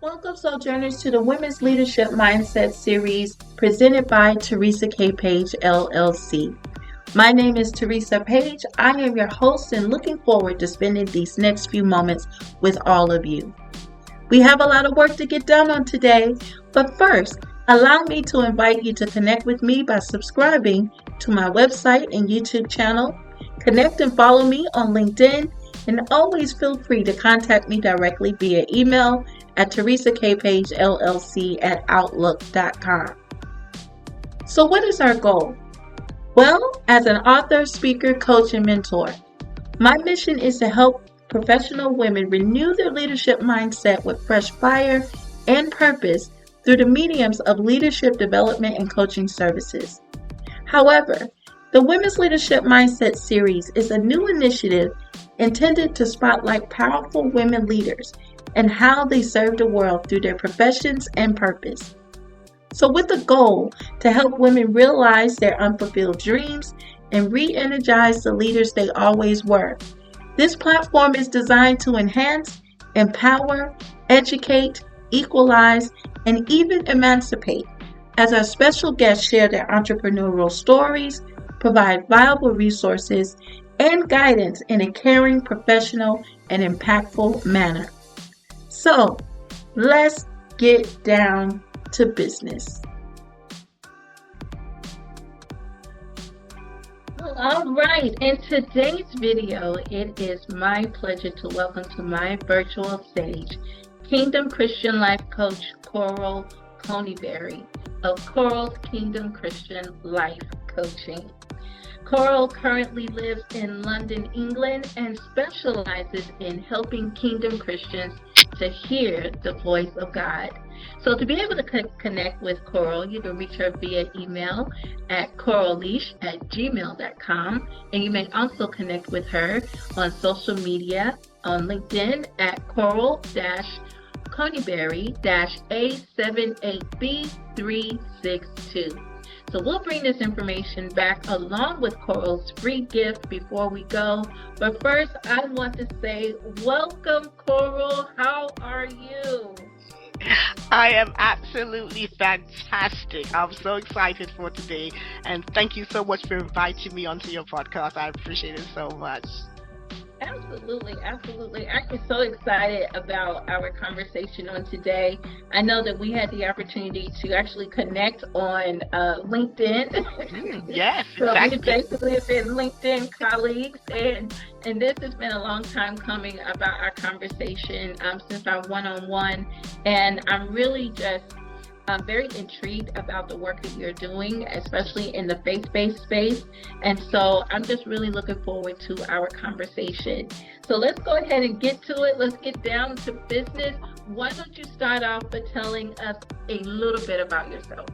Welcome, Sojourners, to the Women's Leadership Mindset series presented by Teresa K. Page, LLC. My name is Teresa Page. I am your host and looking forward to spending these next few moments with all of you. We have a lot of work to get done on today, but first, allow me to invite you to connect with me by subscribing to my website and YouTube channel. Connect and follow me on LinkedIn, and always feel free to contact me directly via email at teresakpagellc@outlook.com. So what is our goal? Well, as an author, speaker, coach, and mentor, my mission is to help professional women renew their leadership mindset with fresh fire and purpose through the mediums of leadership development and coaching services. However, the Women's Leadership Mindset series is a new initiative intended to spotlight powerful women leaders and how they serve the world through their professions and purpose. So with the goal to help women realize their unfulfilled dreams and re-energize the leaders they always were, this platform is designed to enhance, empower, educate, equalize, and even emancipate, as our special guests share their entrepreneurial stories, provide valuable resources, and guidance in a caring, professional, and impactful manner. So, let's get down to business. All right, in today's video, it is my pleasure to welcome to my virtual stage Kingdom Christian Life Coach Coral Konibire of Coral's Kingdom Christian Life Coaching. Coral currently lives in London, England, and specializes in helping Kingdom Christians to hear the voice of God. So to be able to connect with Coral, you can reach her via email at coralleash@gmail.com, and you may also connect with her on social media on LinkedIn at coral-konibire-A78B362. So we'll bring this information back along with Coral's free gift before we go. But first, I want to say welcome, Coral. How are you? I am absolutely fantastic. I'm so excited for today. And thank you so much for inviting me onto your podcast. I appreciate it so much. Absolutely. I'm so excited about our conversation on today. I know that we had the opportunity to actually connect on LinkedIn. Yes, So exactly. we basically have been LinkedIn colleagues, and this has been a long time coming about our conversation since our one-on-one, and I'm really just very intrigued about the work that you're doing, especially in the faith-based space. And so I'm just really looking forward to our conversation. So let's go ahead and get to it. Let's get down to business. Why don't you start off by telling us a little bit about yourself?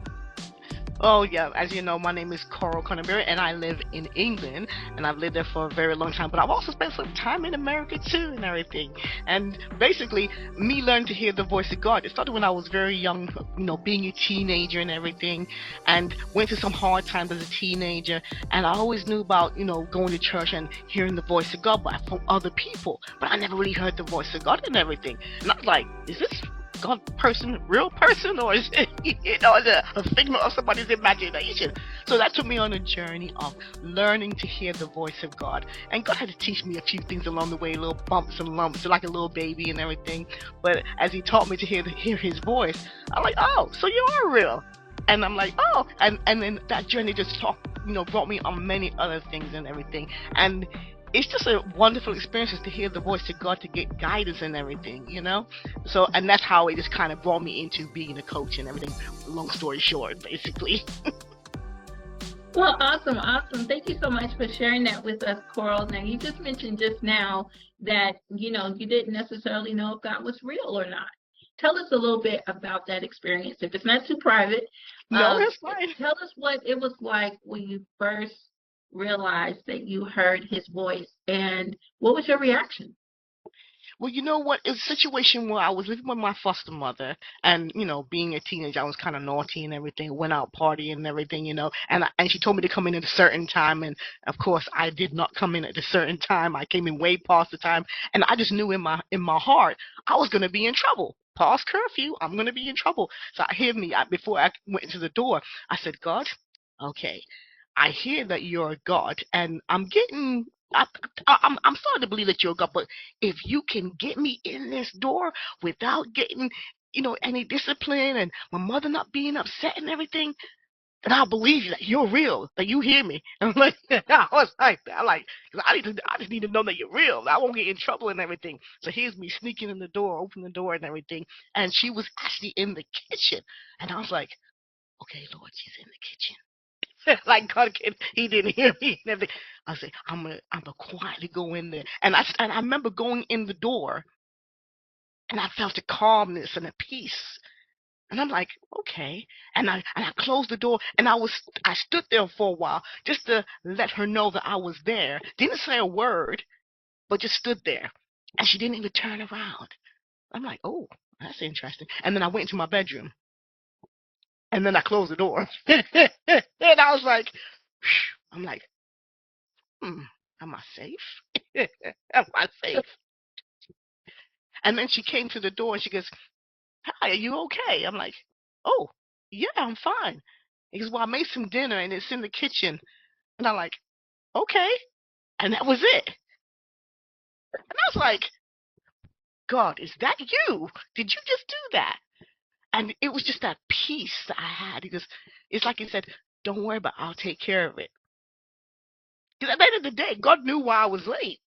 Oh, yeah. As you know, my name is Coral Konibire, and I live in England, and I've lived there for a very long time. But I've also spent some time in America, too, and everything. And basically, me learning to hear the voice of God, it started when I was very young, being a teenager and everything, and went through some hard times as a teenager. And I always knew about, going to church and hearing the voice of God from other people. But I never really heard the voice of God and everything. And I was like, is this God person, real person, or is it, a figment of somebody's imagination? So that took me on a journey of learning to hear the voice of God. And God had to teach me a few things along the way, little bumps and lumps, like a little baby and everything. But as He taught me to hear His voice, I'm like, oh, so you are real. And I'm like, oh, and then that journey just brought me on many other things and everything. And it's just a wonderful experience to hear the voice of God, to get guidance and everything, So, and that's how it just kind of brought me into being a coach and everything. Long story short, basically. Well, awesome. Thank you so much for sharing that with us, Coral. Now, you just mentioned just now that, you didn't necessarily know if God was real or not. Tell us a little bit about that experience. If it's not too private, No, it's fine. Tell us what it was like when you first realized that you heard His voice, and what was your reaction? Well, you know what? It was a situation where I was living with my foster mother, and being a teenager, I was kind of naughty and everything. Went out partying and everything, and she told me to come in at a certain time, and of course, I did not come in at a certain time. I came in way past the time, and I just knew in my heart I was gonna be in trouble. past curfew, I'm going to be in trouble. So I hear me, before I went into the door, I said, God, okay, I hear that you're a God, and I'm starting to believe that you're a God, but if you can get me in this door without getting, any discipline and my mother not being upset and everything, and I believe you that you're real, that you hear me. And I'm like, I was like, I just need to know that you're real. I won't get in trouble and everything. So here's me sneaking in the door, open the door and everything. And she was actually in the kitchen. And I was like, okay, Lord, she's in the kitchen. Like God, he didn't hear me and everything. I said, I'm gonna quietly go in there. And I remember going in the door, and I felt a calmness and a peace. And I'm like, okay. And I closed the door, and I stood there for a while just to let her know that I was there. Didn't say a word, but just stood there. And she didn't even turn around. I'm like, oh, that's interesting. And then I went into my bedroom, and then I closed the door. And I was like, I'm like, am I safe? Am I safe? And then she came to the door, and she goes, hi, are you okay? I'm like, oh, yeah, I'm fine. He goes, well, I made some dinner, and it's in the kitchen. And I'm like, okay. And that was it. And I was like, God, is that you? Did you just do that? And it was just that peace that I had, because it's like he said, don't worry about it, I'll take care of it. Because at the end of the day, God knew why I was late.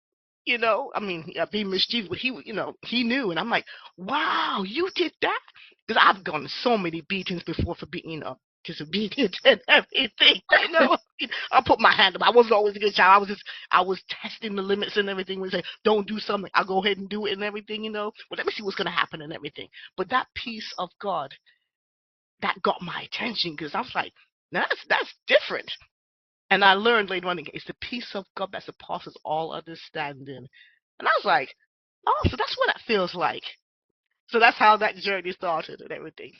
I mean, being mischievous, but he knew. And I'm like, wow, you did that? Because I've gone so many beatings before for being disobedient and everything. I put my hand up. I wasn't always a good child. I was testing the limits and everything. When they say, don't do something, I'll go ahead and do it and everything, Well, let me see what's going to happen and everything. But that peace of God, that got my attention, because I was like, that's different. And I learned later on, it's the peace of God that surpasses all understanding. And I was like, oh, so that's what that feels like. So that's how that journey started and everything.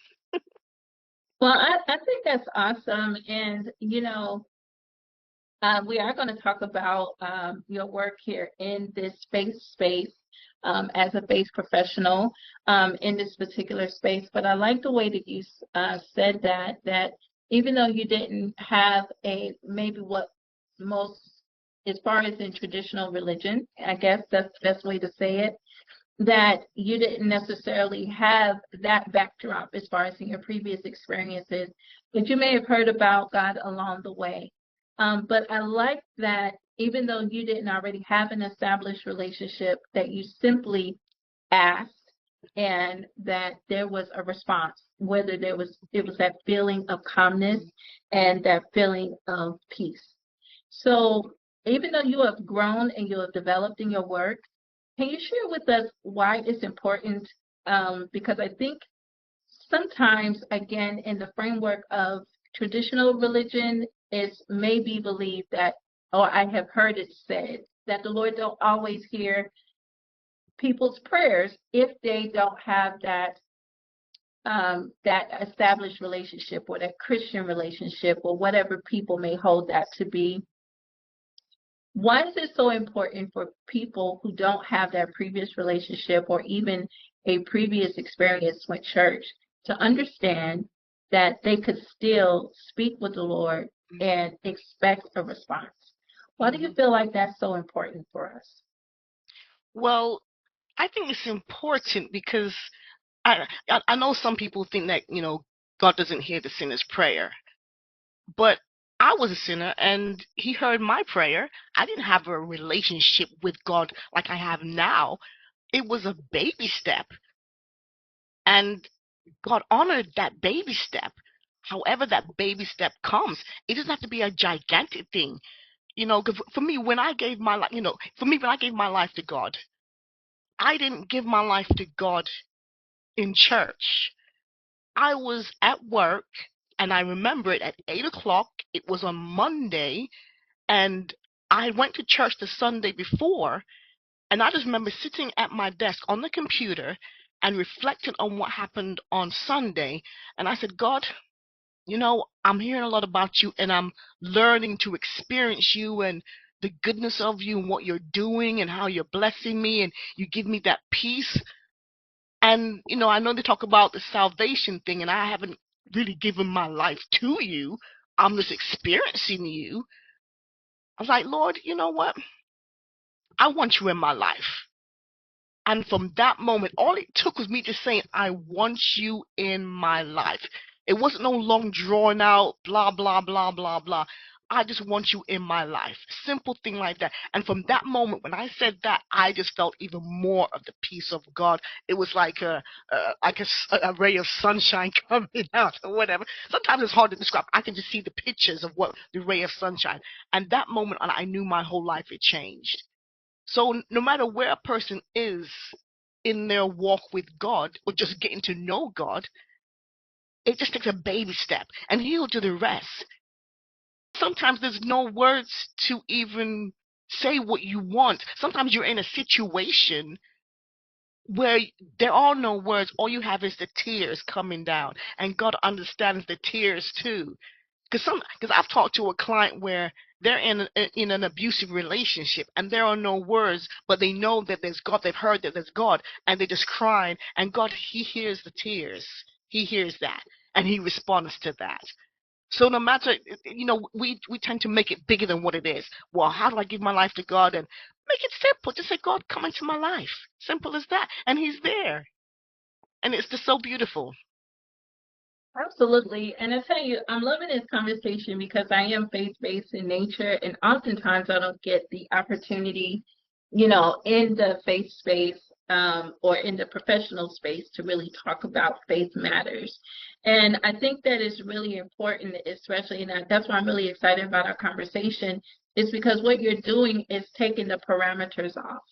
Well, I think that's awesome. And, we are going to talk about your work here in this space as a faith professional in this particular space. But I like the way that you said that even though you didn't have maybe what most, as far as in traditional religion, I guess that's the best way to say it, that you didn't necessarily have that backdrop as far as in your previous experiences, but you may have heard about God along the way. But I like that even though you didn't already have an established relationship, that you simply asked and that there was a response, whether it was that feeling of calmness and that feeling of peace. So even though you have grown and you have developed in your work, can you share with us why it's important? Because I think sometimes, again, in the framework of traditional religion, it's maybe believed that, or I have heard it said, that the Lord don't always hear people's prayers if they don't have that established relationship or that Christian relationship or whatever people may hold that to be. Why is it so important for people who don't have that previous relationship or even a previous experience with church to understand that they could still speak with the Lord and expect a response? Why do you feel like that's so important for us? Well, I think it's important because I know some people think that God doesn't hear the sinner's prayer, but I was a sinner and He heard my prayer. I didn't have a relationship with God like I have now. It was a baby step, and God honored that baby step. However, that baby step comes, it doesn't have to be a gigantic thing. 'Cause for me, when I gave my life, when I gave my life to God, I didn't give my life to God in church. I was at work, and I remember it at 8 o'clock. It was on Monday, and I went to church the Sunday before, and I just remember sitting at my desk on the computer and reflecting on what happened on Sunday. And I said, God, I'm hearing a lot about you, and I'm learning to experience you and the goodness of you and what you're doing and how you're blessing me, and you give me that peace. And, I know they talk about the salvation thing, and I haven't really given my life to you. I'm just experiencing you. I was like, Lord, you know what? I want you in my life. And from that moment, all it took was me just saying, I want you in my life. It wasn't no long drawn out, blah, blah, blah, blah, blah. I just want you in my life. Simple thing like that. And from that moment, when I said that, I just felt even more of the peace of God. It was like a ray of sunshine coming out or whatever. Sometimes it's hard to describe. I can just see the pictures of what the ray of sunshine. And that moment, I knew my whole life had changed. So no matter where a person is in their walk with God or just getting to know God, it just takes a baby step and He'll do the rest. Sometimes there's no words to even say what you want. Sometimes you're in a situation where there are no words. All you have is the tears coming down, and God understands the tears too. Because I've talked to a client where they're in an abusive relationship and there are no words, but they know that there's God. They've heard that there's God, and they're just crying. And God, He hears the tears. He hears that, and He responds to that. So no matter, we tend to make it bigger than what it is. Well, how do I give my life to God? And make it simple. Just say, God, come into my life. Simple as that. And He's there. And it's just so beautiful. Absolutely. And I tell you, I'm loving this conversation because I am faith-based in nature, and oftentimes I don't get the opportunity, in the faith space, or in the professional space to really talk about faith matters. And I think that is really important, especially, and that's why I'm really excited about our conversation, is because what you're doing is taking the parameters off,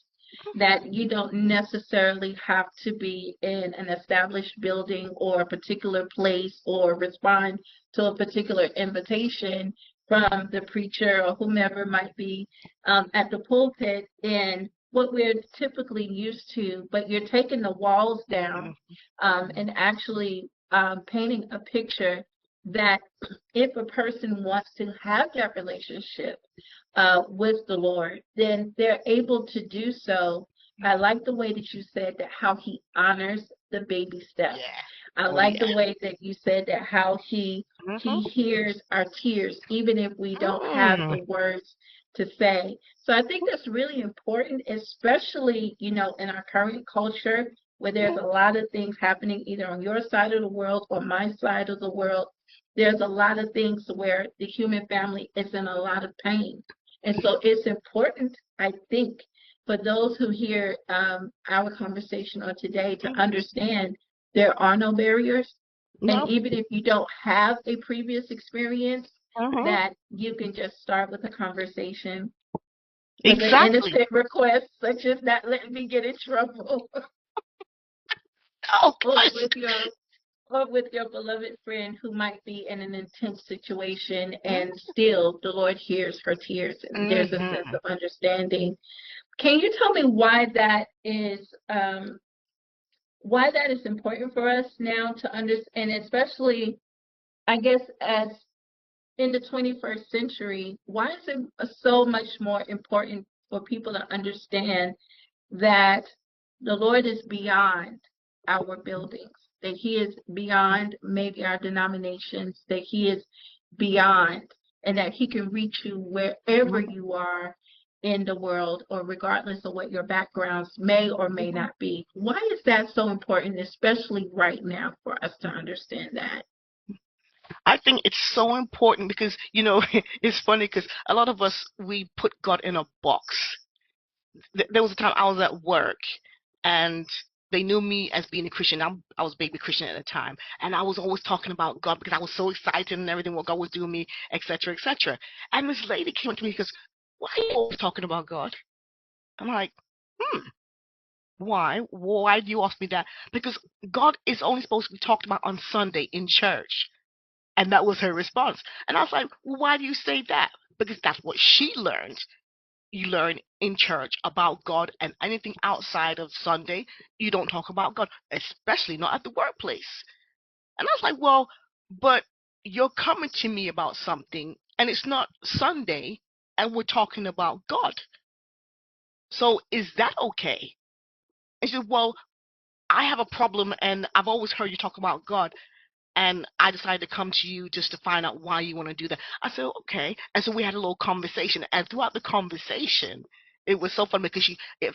that you don't necessarily have to be in an established building or a particular place or respond to a particular invitation from the preacher or whomever might be at the pulpit in what we're typically used to, but you're taking the walls down and actually painting a picture that if a person wants to have that relationship with the Lord, then they're able to do so. I like the way that you said that how He honors the baby steps. Yeah. I like the way that you said that how He hears our tears, even if we don't have the words to say. So I think that's really important, especially, in our current culture where there's a lot of things happening either on your side of the world or my side of the world. There's a lot of things where the human family is in a lot of pain. And so it's important, I think, for those who hear our conversation on today to understand there are no barriers. And No. even if you don't have a previous experience, Mm-hmm. that you can just start with a conversation with an Exactly. innocent request, such as not letting me get in trouble, Oh, or gosh. with your beloved friend who might be in an intense situation, and Mm-hmm. still the Lord hears her tears and there's a sense of understanding. Can you tell me why that is important for us now to understand, and especially, I guess, as in the 21st century, why is it so much more important for people to understand that the Lord is beyond our buildings, that He is beyond maybe our denominations, that He is beyond, and that He can reach you wherever you are in the world, or regardless of what your backgrounds may or may not be. Why is that so important, especially right now, for us to understand that? I think it's so important because, it's funny because a lot of us, we put God in a box. There was a time I was at work and they knew me as being a Christian. I was baby Christian at the time. And I was always talking about God because I was so excited and everything, what God was doing me, etc., etc. And this lady came up to me and goes, why are you always talking about God? I'm like, hmm, why? Why do you ask me that? Because God is only supposed to be talked about on Sunday in church. And that was her response. And I was like, well, why do you say that? Because that's what she learned. You learn in church about God, and anything outside of Sunday, you don't talk about God, especially not at the workplace. And I was like, well, but you're coming to me about something, and it's not Sunday, and we're talking about God. So is that okay? And she said, well, I have a problem, and I've always heard you talk about God, and I decided to come to you just to find out why you want to do that. I said, okay. And so we had a little conversation. And throughout the conversation, it was so fun because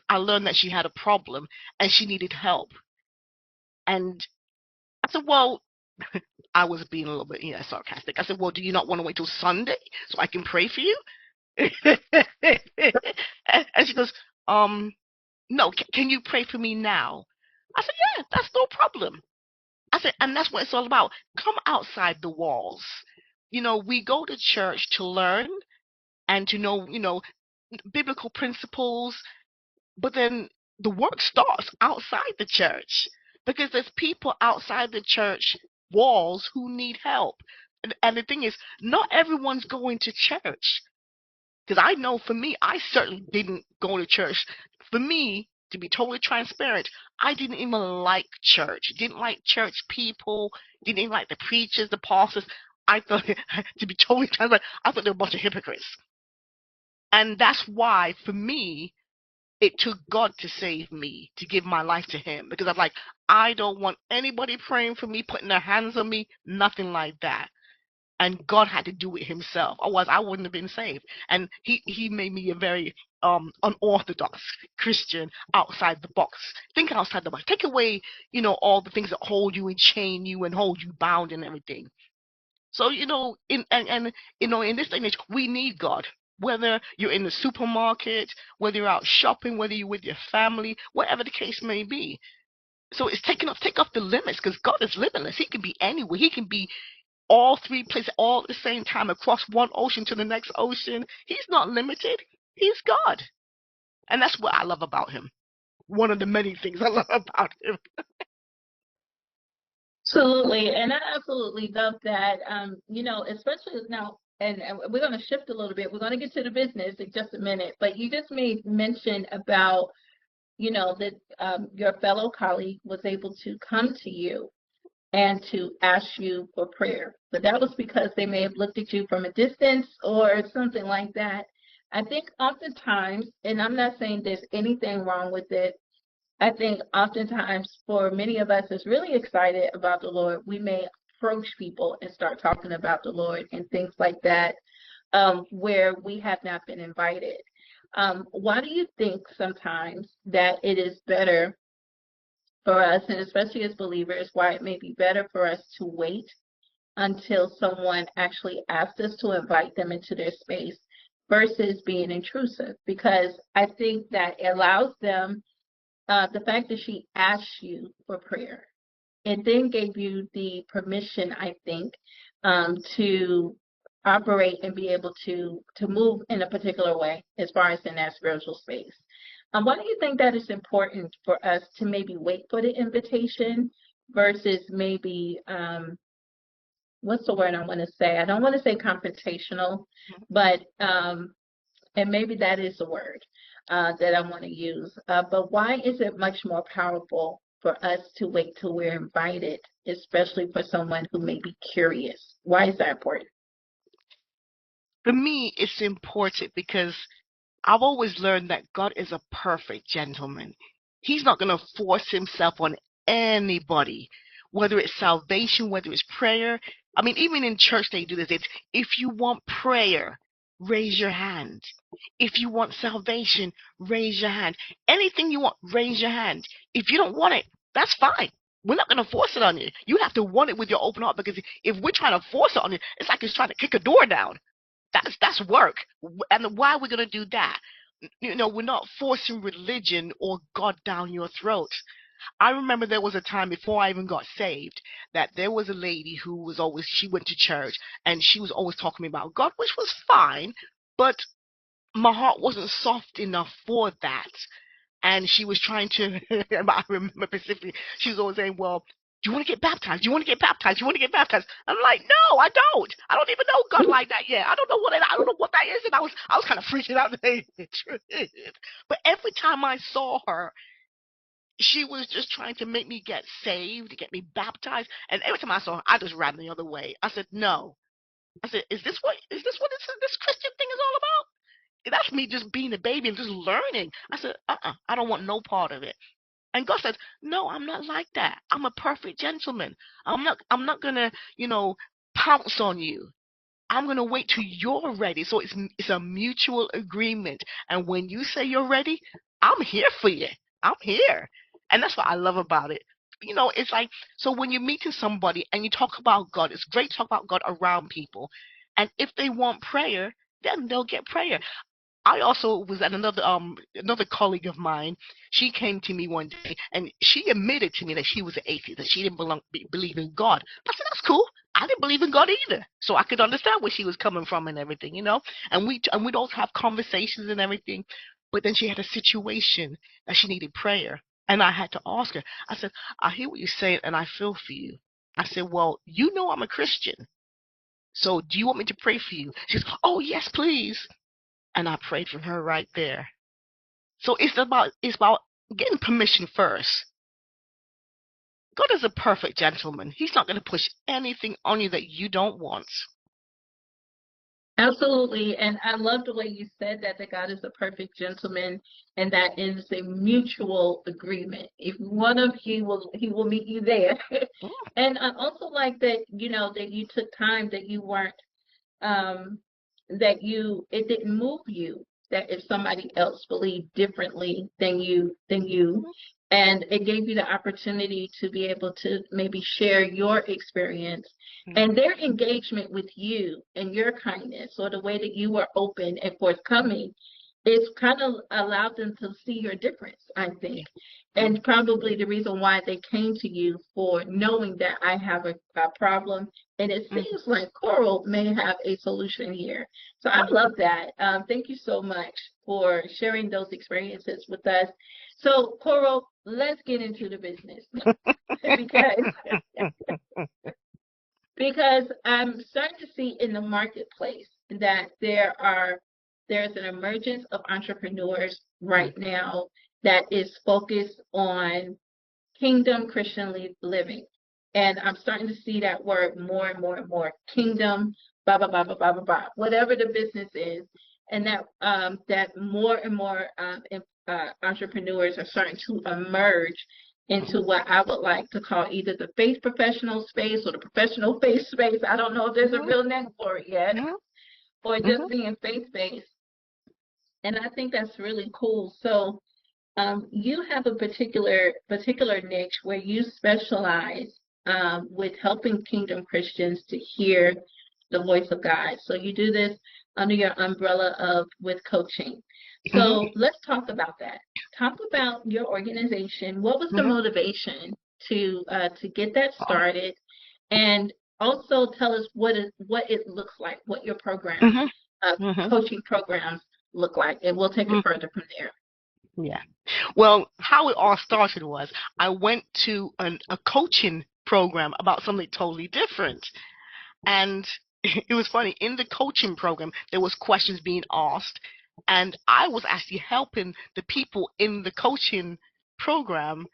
I learned that she had a problem and she needed help. And I said, well, I was being a little bit, sarcastic. I said, well, do you not want to wait till Sunday so I can pray for you? And she goes, no, can you pray for me now? I said, yeah, that's no problem. I said, and that's what it's all about. Come outside the walls. We go to church to learn and to know, biblical principles, but then the work starts outside the church because there's people outside the church walls who need help. And the thing is, not everyone's going to church. Because I know for me, I certainly didn't go to church. For me, to be totally transparent, I didn't even like church. Didn't like church people. Didn't even like the preachers, the pastors. I thought, to be totally transparent, I thought they were a bunch of hypocrites. And that's why, for me, it took God to save me, to give my life to Him. Because I'm like, I don't want anybody praying for me, putting their hands on me, nothing like that. And God had to do it Himself. Otherwise, I wouldn't have been saved. And He made me a very unorthodox Christian, outside the box. Think outside the box. Take away, all the things that hold you and chain you and hold you bound and everything. So in this day and age, we need God. Whether you're in the supermarket, whether you're out shopping, whether you're with your family, whatever the case may be. So it's take off the limits, because God is limitless. He can be anywhere. He can be all three places all at the same time, across one ocean to the next ocean. He's not limited. He's God. And that's what I love about Him. One of the many things I love about Him. Absolutely, and I absolutely love that. Especially now, and we're going to shift a little bit. We're going to get to the business in just a minute, but you just made mention about, that your fellow colleague was able to come to you and to ask you for prayer. But that was because they may have looked at you from a distance or something like that. I think oftentimes, and I'm not saying there's anything wrong with it, I think oftentimes for many of us that's really excited about the Lord, we may approach people and start talking about the Lord and things like that, where we have not been invited. Why do you think sometimes that it is better for us, and especially as believers, why it may be better for us to wait until someone actually asks us to invite them into their space versus being intrusive? Because I think that it allows them, the fact that she asked you for prayer, it then gave you the permission, I think, to operate and be able to move in a particular way as far as in that spiritual space. Why do you think that it's important for us to maybe wait for the invitation versus maybe, what's the word I want to say? I don't want to say confrontational, but and maybe that is the word that I want to use. But why is it much more powerful for us to wait till we're invited, especially for someone who may be curious? Why is that important? For me, it's important because I've always learned that God is a perfect gentleman. He's not going to force Himself on anybody, whether it's salvation, whether it's prayer. I mean, even in church, they do this. It's, if you want prayer, raise your hand. If you want salvation, raise your hand. Anything you want, raise your hand. If you don't want it, that's fine. We're not going to force it on you. You have to want it with your open heart, because if we're trying to force it on you, it's like it's trying to kick a door down. That's work. And why are we going to do that? We're not forcing religion or God down your throat. I remember there was a time before I even got saved that there was a lady who was always, she went to church and she was always talking to me about God, which was fine, but my heart wasn't soft enough for that. And she was trying to, I remember specifically, she was always saying, well, do you want to get baptized? Do you want to get baptized? Do you want to get baptized? I'm like, no, I don't. I don't even know God like that yet. I don't know what that is. And I was kind of freaking out. But every time I saw her, she was just trying to make me get saved, get me baptized. And every time I saw her, I just ran the other way. I said, no. I said, is this Christian thing is all about? That's me just being a baby and just learning. I said, I don't want no part of it. And God says, no, I'm not like that. I'm a perfect gentleman. I'm not gonna, pounce on you. I'm gonna wait till you're ready. So it's a mutual agreement. And when you say you're ready, I'm here for you. I'm here. And that's what I love about it. It's like, so when you're meeting somebody and you talk about God, it's great to talk about God around people. And if they want prayer, then they'll get prayer. I also was at another colleague of mine. She came to me one day and she admitted to me that she was an atheist, that she didn't believe in God. I said, that's cool. I didn't believe in God either, so I could understand where she was coming from and everything. And we'd also have conversations and everything. But then she had a situation that she needed prayer, and I had to ask her. I said, I hear what you're saying, and I feel for you. I said, well, I'm a Christian, so do you want me to pray for you? She said, oh yes, please. And I prayed for her right there. So it's about getting permission first. God is a perfect gentleman. He's not going to push anything on you that you don't want. Absolutely. And I love the way you said that God is a perfect gentleman and that is a mutual agreement. If one of you he will meet you there. And I also like that, that you took time, that you weren't um, it didn't move you that if somebody else believed differently than you, and it gave you the opportunity to be able to maybe share your experience and their engagement with you and your kindness or the way that you were open and forthcoming. It's kind of allowed them to see your difference, I think. And probably the reason why they came to you for knowing that I have a problem. And it seems like Coral may have a solution here. So I love that. Thank you so much for sharing those experiences with us. So, Coral, let's get into the business because I'm starting to see in the marketplace that there's an emergence of entrepreneurs right now that is focused on kingdom Christian living. And I'm starting to see that word more and more and more. Kingdom, blah, blah, blah, blah, blah, blah, blah, whatever the business is. And that more and more entrepreneurs are starting to emerge into what I would like to call either the faith professional space or the professional faith space. I don't know if there's a real name for it yet, or just being faith-based. And I think that's really cool. So you have a particular niche where you specialize with helping Kingdom Christians to hear the voice of God. So you do this under your umbrella of with coaching. So let's talk about that. Talk about your organization. What was the motivation to get that started, and also tell us what it looks like, what your program, coaching programs look like, and we'll take it further from there. Yeah. Well, how it all started was I went to a coaching program about something totally different. And it was funny. In the coaching program, there was questions being asked. And I was actually helping the people in the coaching program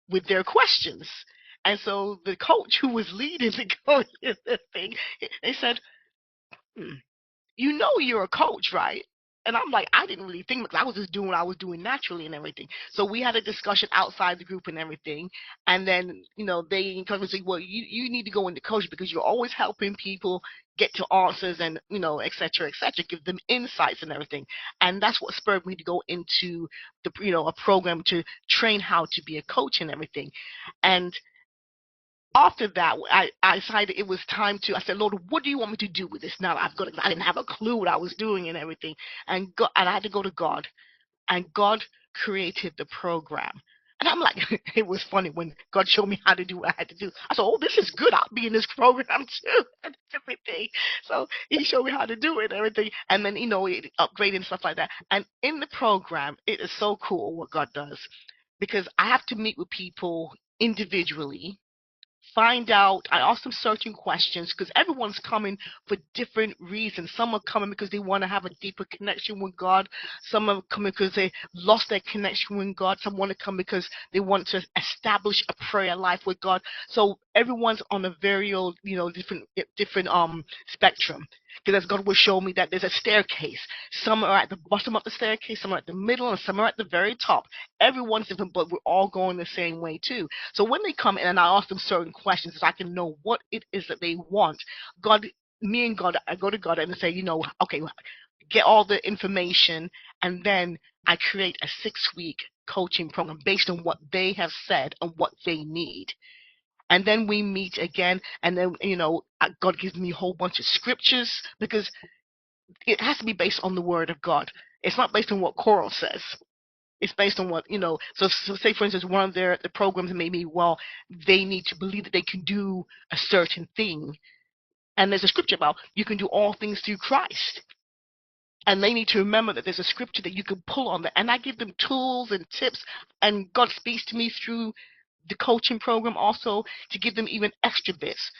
with their questions. And so the coach who was leading the coaching thing, they said, you're a coach, right? And I'm like, I didn't really think, because I was just doing what I was doing naturally and everything. So we had a discussion outside the group and everything. And then, they encouraged me to say, well, you need to go into coaching because you're always helping people get to answers and, et cetera, give them insights and everything. And that's what spurred me to go into a program to train how to be a coach and everything. And after that, I decided it was time to. I said, Lord, what do you want me to do with this now? I didn't have a clue what I was doing and everything, and I had to go to God, and God created the program. And I'm like, it was funny when God showed me how to do what I had to do. I said, oh, this is good. I'll be in this program too, and everything. So He showed me how to do it and everything, and then it upgraded and stuff like that. And in the program, it is so cool what God does, because I have to meet with people individually, find out. I ask them certain questions because everyone's coming for different reasons. Some are coming because they want to have a deeper connection with God. Some are coming because they lost their connection with God. Some want to come because they want to establish a prayer life with God. So everyone's on a very different spectrum. Because as God will show me that there's a staircase. Some are at the bottom of the staircase, some are at the middle, and some are at the very top. Everyone's different, but we're all going the same way too. So when they come in and I ask them certain questions, so I can know what it is that they want, God, me and God, I go to God and say, okay, get all the information, and then I create a 6-week coaching program based on what they have said and what they need. And then we meet again, and then God gives me a whole bunch of scriptures, because it has to be based on the word of God. It's not based on what Coral says. It's based on what so say for instance, one of the programs made me, well, they need to believe that they can do a certain thing, and there's a scripture about you can do all things through Christ. And they need to remember that there's a scripture that you can pull on that. And I give them tools and tips, and God speaks to me through the coaching program also to give them even extra bits.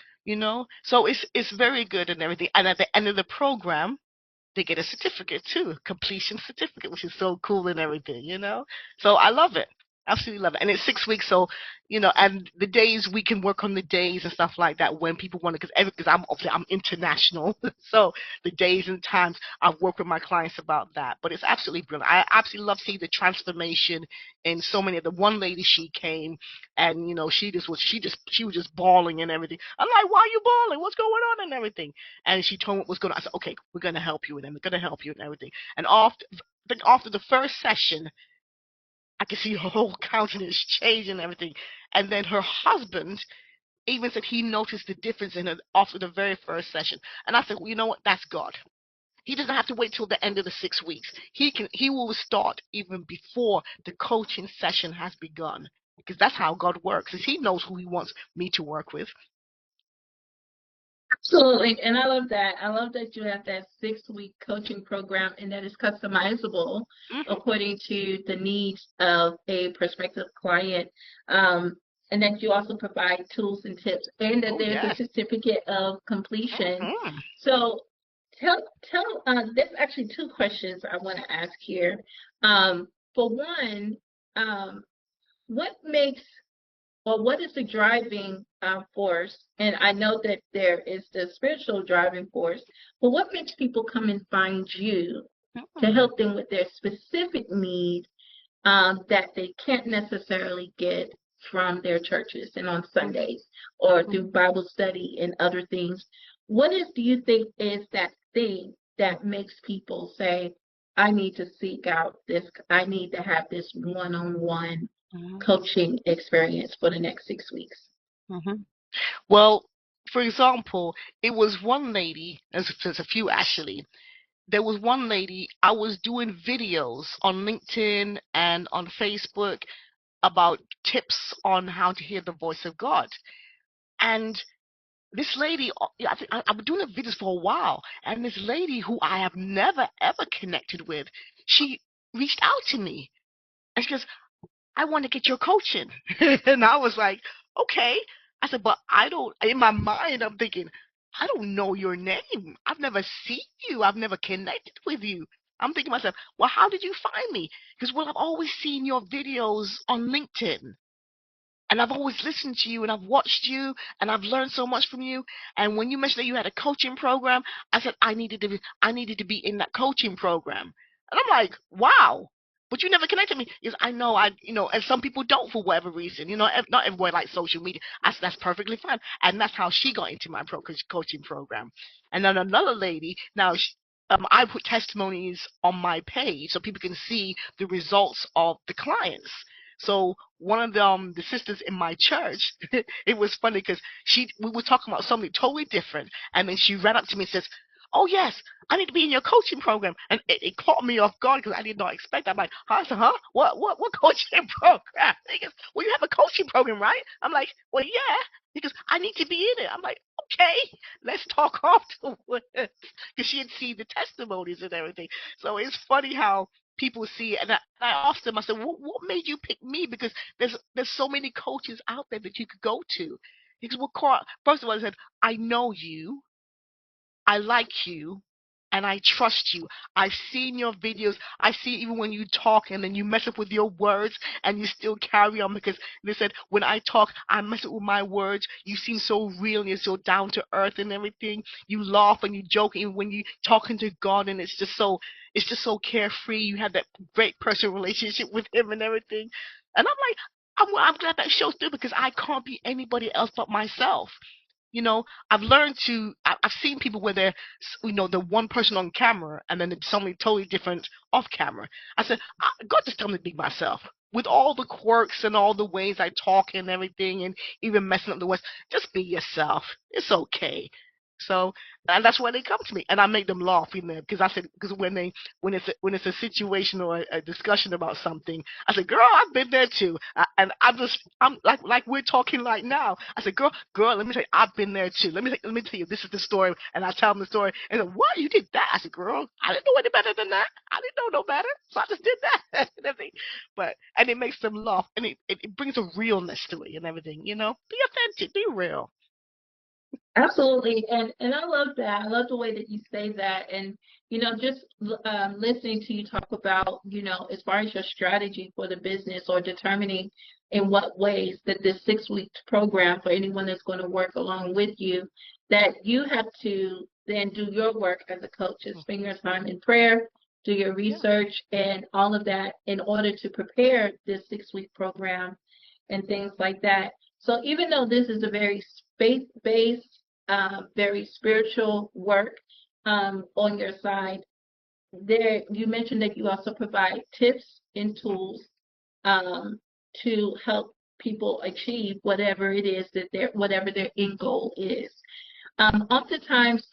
So it's very good and everything. And at the end of the program, they get a certificate too, a completion certificate, which is so cool and everything. So I love it. Absolutely love it. And it's 6 weeks, so and the days we can work on the days and stuff like that when people want to, because I'm international, so the days and times I've worked with my clients about that. But it's absolutely brilliant. I absolutely love seeing the transformation in so many of the one lady. She came and she was just bawling and everything. I'm like, why are you bawling? What's going on and everything? And she told me what was going on. I said, okay, we're gonna help you, and we're gonna help you and everything. And after the first session, I could see her whole countenance change and everything. And then her husband even said he noticed the difference in her after the very first session. And I said, well, you know what? That's God. He doesn't have to wait till the end of the 6 weeks. He will start even before the coaching session has begun, because that's how God works. Is He knows who He wants me to work with. Absolutely. And I love that. I love that you have that 6-week coaching program and that it's customizable according to the needs of a prospective client. And that you also provide tools and tips, and that there's a certificate of completion. So tell there's actually 2 questions I want to ask here. For one, what makes what is the driving force? And I know that there is the spiritual driving force, but what makes people come and find you to help them with their specific need that they can't necessarily get from their churches and on Sundays or through Bible study and other things? What do you think is that thing that makes people say, I need to seek out this, I need to have this one-on-one coaching experience for the next 6 weeks? Well, for example, it was one lady, there's a few actually. There was one lady, I was doing videos on LinkedIn and on Facebook about tips on how to hear the voice of God. And this lady, I've been doing the videos for a while, and this lady who I have never ever connected with, she reached out to me, and she goes, I want to get your coaching. And I was like, okay. I said, but I don't, in my mind, I'm thinking, I don't know your name. I've never seen you. I've never connected with you. I'm thinking to myself, well, how did you find me? Because, well, I've always seen your videos on LinkedIn. And I've always listened to you, and I've watched you, and I've learned so much from you. And when you mentioned that you had a coaching program, I said I needed to be in that coaching program. And I'm like, wow. But you never connected me. Because I know and some people don't for whatever reason. Not everybody likes social media. I said, that's perfectly fine. And that's how she got into my coaching program. And then another lady, now I put testimonies on my page so people can see the results of the clients. So one of the sisters in my church, it was funny because we were talking about something totally different, and then she ran up to me and says, "Oh yes, I need to be in your coaching program," and it caught me off guard because I did not expect that. I'm like, "Huh? I said, huh? What coaching program?" He goes, "Well, you have a coaching program, right?" I'm like, "Well, yeah." He goes, "I need to be in it." I'm like, "Okay, let's talk afterwards," because she had seen the testimonies and everything. So it's funny how people see it. And I asked them, I said, what made you pick me? Because there's so many coaches out there that you could go to. He goes, well, Cora, first of all, I said, I know you, I like you, and I trust you. I've seen your videos. I see even when you talk and then you mess up with your words and you still carry on because they said when I talk, I mess up with my words. You seem so real and you're so down to earth and everything. You laugh and you joke even when you talking to God, and it's just so carefree. You have that great personal relationship with Him and everything. And I'm like, I'm glad that shows through because I can't be anybody else but myself. You know, I've learned to. I've seen people where they're, the one person on camera and then it's something totally different off camera. I said, God just tell me to be myself with all the quirks and all the ways I talk and everything, and even messing up the words. Just be yourself. It's okay. So, and that's why they come to me, and I make them laugh, because I said, because when it's a situation or a discussion about something, I said, "Girl, I've been there too," and I'm like we're talking right now. I said, "Girl, let me tell you, I've been there too. Let me tell you, this is the story," and I tell them the story, and said, "What? You did that?" I said, "Girl, I didn't know any better than that. I didn't know no better, so I just did that." and everything. And it makes them laugh, and it brings a realness to it and everything. Be authentic, be real. Absolutely, and I love that. I love the way that you say that, and just listening to you talk about, as far as your strategy for the business or determining in what ways that this 6 week program for anyone that's going to work along with you, that you have to then do your work as a coach, is spend your time in prayer, do your Yeah. research, and all of that in order to prepare this 6 week program and things like that. So even though this is a very faith-based, very spiritual work on your side, there you mentioned that you also provide tips and tools um, to help people achieve whatever it is that whatever their end goal is. Oftentimes,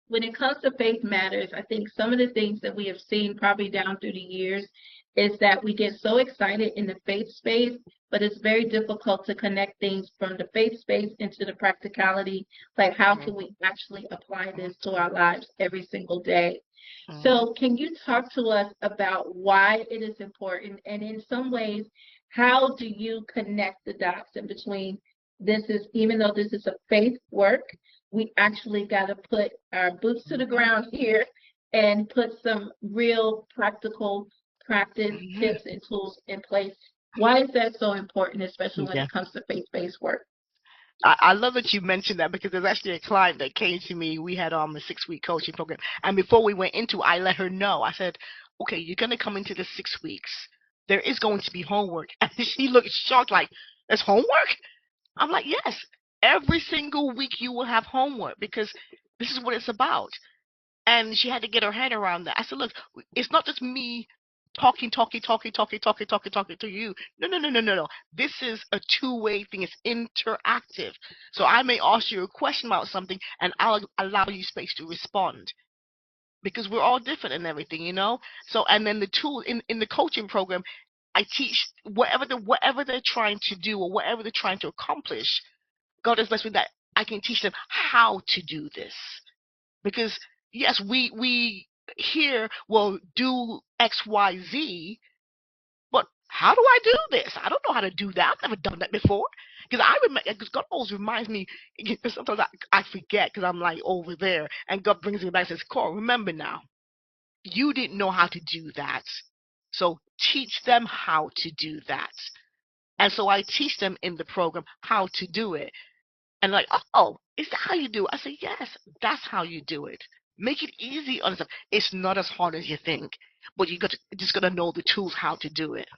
when it comes to faith matters, I think some of the things that we have seen probably down through the years is that we get so excited in the faith space, but it's very difficult to connect things from the faith space into the practicality. Like, how Mhm. can we actually apply Mhm. this to our lives every single day? Mhm. So, can you talk to us about why it is important? And in some ways, how do you connect the dots in between even though this is a faith work, we actually got to put our boots to the ground here and put some real practical practice Mhm. tips and tools in place. Why is that so important, especially when Yeah. it comes to faith-based work? I love that you mentioned that because there's actually a client that came to me. We had a 6 week coaching program, and before we went into, I let her know. I said, "Okay, you're gonna come into the 6 weeks. There is going to be homework," and she looked shocked, like, "There's homework?" I'm like, "Yes. Every single week you will have homework because this is what it's about." And she had to get her head around that. I said, "Look, it's not just me talking to you. No, no, no, no, no, no. This is a two-way thing. It's interactive. So I may ask you a question about something, and I'll allow you space to respond because we're all different and everything. So, and then the tool in the coaching program, I teach whatever they're trying to do or whatever they're trying to accomplish. God has blessed me that I can teach them how to do this because yes, we here will do XYZ, but how do I do this? I don't know how to do that. I've never done that before. Because I remember, because God always reminds me. Sometimes I forget because I'm like over there, and God brings me back and says, "Cora, remember now, you didn't know how to do that, so teach them how to do that." And so I teach them in the program how to do it. And like, "Oh, is that how you do it?" I say, "Yes, that's how you do it. Make it easy on yourself. It's not as hard as you think, but just gotta know the tools how to do it."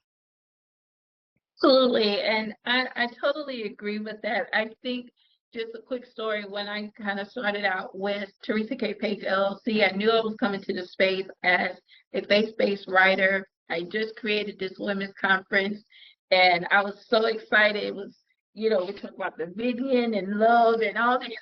Absolutely, and I totally agree with that. I think just a quick story, when I kind of started out with Teresa K Page LLC, I knew I was coming to the space as a faith-based writer. I just created this women's conference, and I was so excited. It was, we talked about the vision and love and all these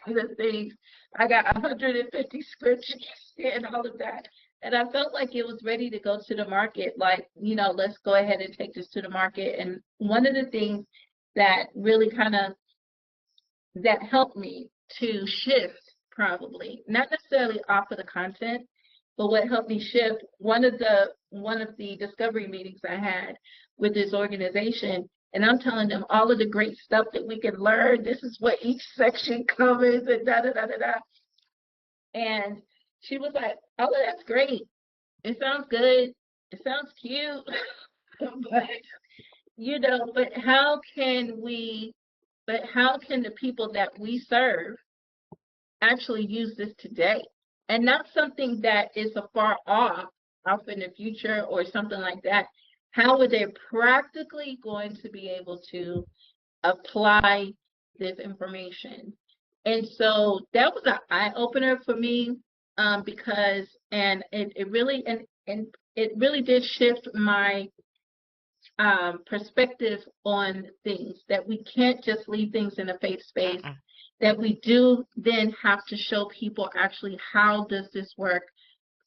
other things. I got 150 scriptures and all of that. And I felt like it was ready to go to the market. Like, let's go ahead and take this to the market. And one of the things that really kind of that helped me to shift, probably not necessarily off of the content, but what helped me shift, one of the discovery meetings I had with this organization, and I'm telling them all of the great stuff that we can learn. This is what each section covers, and da da da da da. And she was like, "Oh, that's great. It sounds good. It sounds cute." But but how can the people that we serve actually use this today? And not something that is a far off in the future or something like that. How are they practically going to be able to apply this information? And so that was an eye opener for me, because and it it really did shift my perspective on things, that we can't just leave things in a faith space, Mm-mm. that we do then have to show people actually how does this work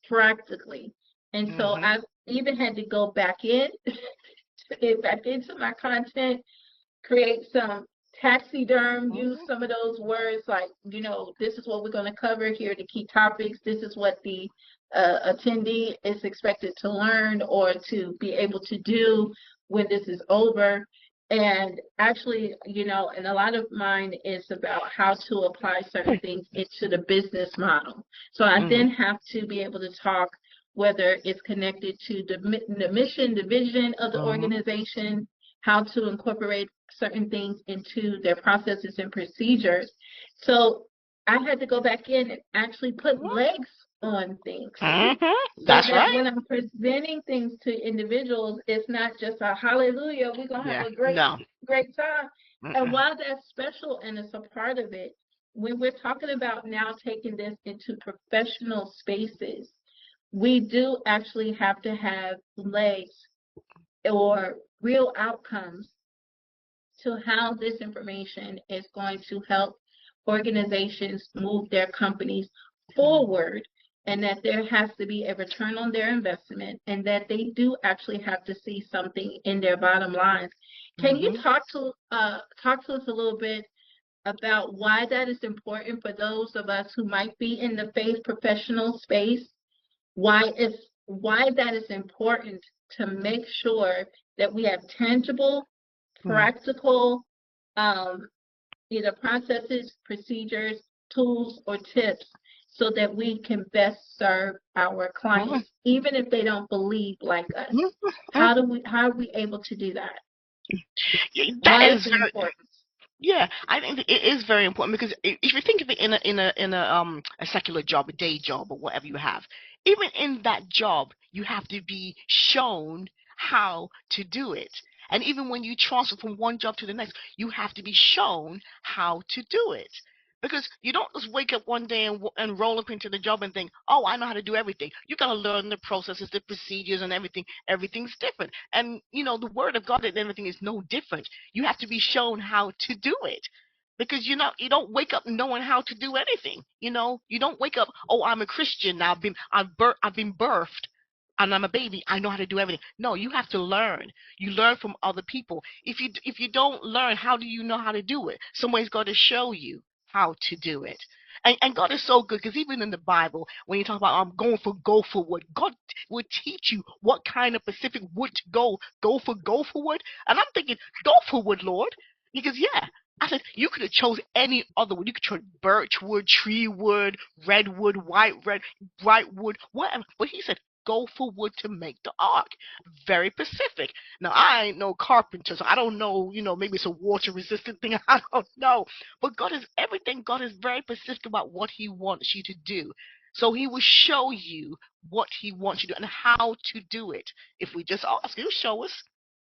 practically. And so Mhm. I even had to go back in to get back into my content, create some taxiderm, use Mhm. some of those words like, this is what we're going to cover here, the key topics. This is what the attendee is expected to learn or to be able to do when this is over. And actually, and a lot of mine is about how to apply certain things into the business model. So I then Mhm. have to be able to talk whether it's connected to the mission, the vision of the Mhm. organization, how to incorporate certain things into their processes and procedures. So I had to go back in and actually put legs on things Mhm. so That's that right. when I'm presenting things to individuals, it's not just a hallelujah, we're going to have Yeah. a great, No. great time. And Mm-mm. while that's special and it's a part of it, when we're talking about now taking this into professional spaces, we do actually have to have legs or real outcomes to how this information is going to help organizations move their companies Mhm. forward, and that there has to be a return on their investment, and that they do actually have to see something in their bottom lines. Can you Mhm. talk to us a little bit about why that is important for those of us who might be in the faith professional space? Why that is important to make sure that we have tangible, Mhm. practical, um, either processes, procedures, tools, or tips so that we can best serve our Mhm. clients, even if they don't believe like us. Mhm. How are we able to do that? Yeah, that Why is is it very. important? Yeah, I think that it is very important because if you think of it in a secular job, a day job, or whatever you have, even in that job, you have to be shown how to do it. And even when you transfer from one job to the next, you have to be shown how to do it. Because you don't just wake up one day and roll up into the job and think, oh, I know how to do everything. You got to learn the processes, the procedures, and everything. Everything's different. And, the word of God and everything is no different. You have to be shown how to do it. Because you don't wake up knowing how to do anything. You don't wake up, oh, I'm a Christian now. I've been birthed and I'm a baby. I know how to do everything. No, you have to learn. You learn from other people. If you don't learn, how do you know how to do it? Somebody's got to show you how to do it. And God is so good because even in the Bible, when you talk about going for gopher wood, God will teach you what kind of Pacific wood to go for gopher wood. And I'm thinking, gopher wood, Lord. Because yeah, I said you could have chose any other wood. You could choose birch wood, tree wood, redwood, bright wood, whatever. But he said go for wood to make the ark. Very specific. Now I ain't no carpenter, so I don't know. Maybe it's a water resistant thing. I don't know. But God is everything. God is very specific about what He wants you to do. So He will show you what He wants you to do and how to do it. If we just ask, He'll show us.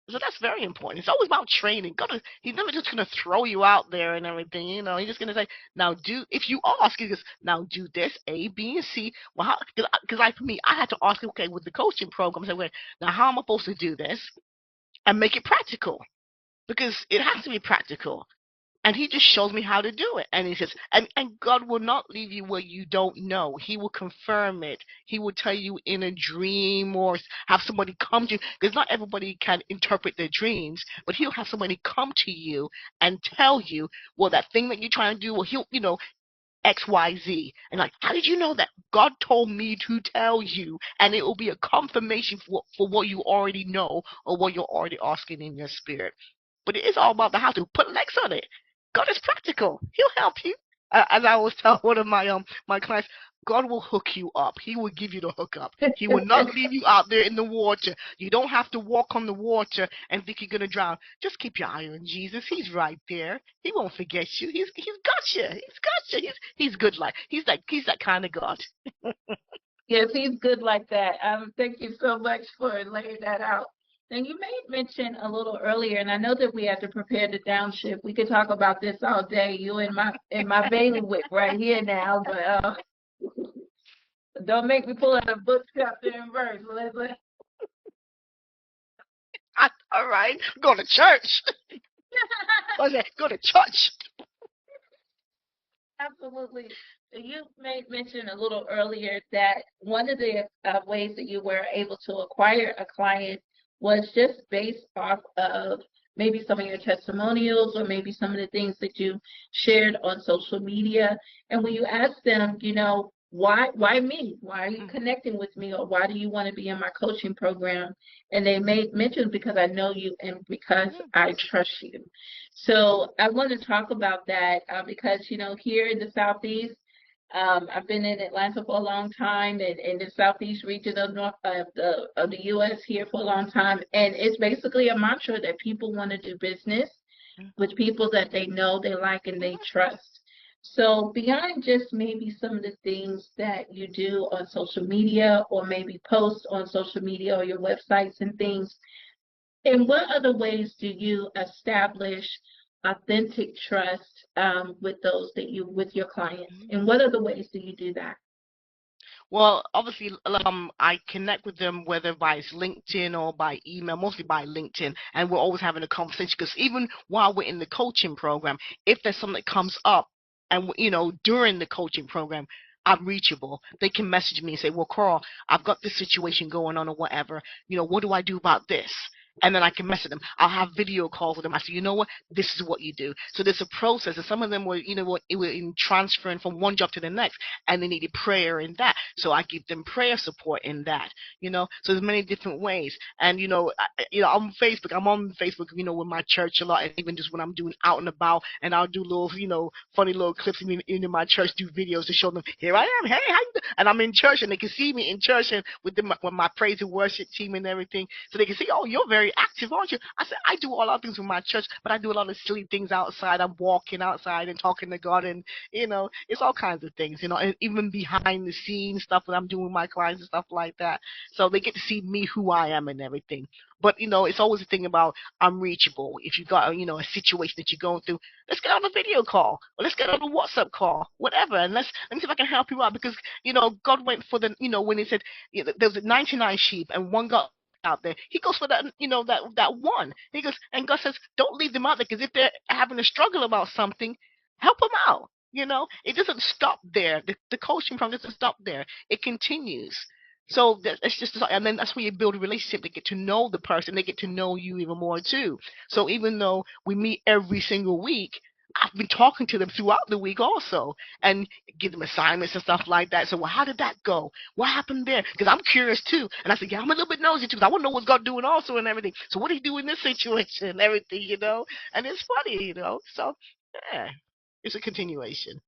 So that's very important. It's always about training. He's never just gonna throw you out there and everything. He's just gonna say, now do. If you ask, he goes, now do this A, B, and C. Well, how? Because for me, I had to ask. Okay, with the coaching program, I said, wait, now how am I supposed to do this and make it practical? Because it has to be practical. And he just shows me how to do it. And he says, and God will not leave you where you don't know. He will confirm it. He will tell you in a dream or have somebody come to you. Because not everybody can interpret their dreams, but he'll have somebody come to you and tell you, well, that thing that you're trying to do, well, XYZ. And like, how did you know that? God told me to tell you, and it will be a confirmation for what you already know or what you're already asking in your spirit. But it is all about the how to put legs on it. God is practical. He'll help you. As I always tell one of my clients, God will hook you up. He will give you the hookup. He will not leave you out there in the water. You don't have to walk on the water and think you're gonna drown. Just keep your eye on Jesus. He's right there. He won't forget you. He's got you. He's got you. He's good like he's that kind of God. Yes, he's good like that. Thank you so much for laying that out. And you made mention a little earlier, and I know that we have to prepare the downshift. We could talk about this all day, you and my bailiwick right here now, but don't make me pull out a book chapter and verse. All right, go to church. What's that? Go to church. Absolutely. You made mention a little earlier that one of the ways that you were able to acquire a client was just based off of maybe some of your testimonials or maybe some of the things that you shared on social media. And when you ask them, why me? Why are you connecting with me? Or why do you want to be in my coaching program? And they made mention because I know you and because I trust you. So I want to talk about that because, here in the Southeast, I've been in Atlanta for a long time and in the Southeast region of the U.S. here for a long time. And it's basically a mantra that people want to do business with people that they know, they like, and they trust. So beyond just maybe some of the things that you do on social media or maybe post on social media or your websites and things, in what other ways do you establish authentic trust with your clients? In what other ways do you do that? Well, obviously, I connect with them whether by LinkedIn or by email, mostly by LinkedIn, and we're always having a conversation because even while we're in the coaching program, if there's something that comes up, and during the coaching program, I'm reachable. They can message me and say, "Well, Carl, I've got this situation going on or whatever. What do I do about this?" And then I can message them. I'll have video calls with them. I say, "You know what? This is what you do." So there's a process, and some of them were, it were in transferring from one job to the next, and they needed prayer in that. So I give them prayer support in that. So there's many different ways. And on Facebook, I'm on Facebook, with my church a lot, and even just when I'm doing out and about, and I'll do little, funny little clips in my church, do videos to show them, here I am, hey, how you doing? And I'm in church, and they can see me in church, and with my praise and worship team and everything, so they can see, oh, you're very active, aren't you? I said, I do a lot of things with my church, but I do a lot of silly things outside. I'm walking outside and talking to God, and it's all kinds of things, and even behind the scenes stuff that I'm doing with my clients and stuff like that. So they get to see me, who I am, and everything. But it's always a thing about I'm reachable. If you got a situation that you're going through, let's get on a video call, or let's get on a WhatsApp call, whatever, and let me see if I can help you out, because God went for the when He said there was 99 sheep and one got out there. He goes for that, that one. He goes, and God says, don't leave them out there, because if they're having a struggle about something, help them out. It doesn't stop there. The coaching program doesn't stop there. It continues. So it's just, and then that's where you build a relationship. They get to know the person. They get to know you even more too. So even though we meet every single week, I've been talking to them throughout the week also, and give them assignments and stuff like that. So, well, how did that go? What happened there? Because I'm curious too. And I said, yeah, I'm a little bit nosy too, because I want to know what's God doing also and everything. So what do you do in this situation and everything, And it's funny. So, yeah, it's a continuation.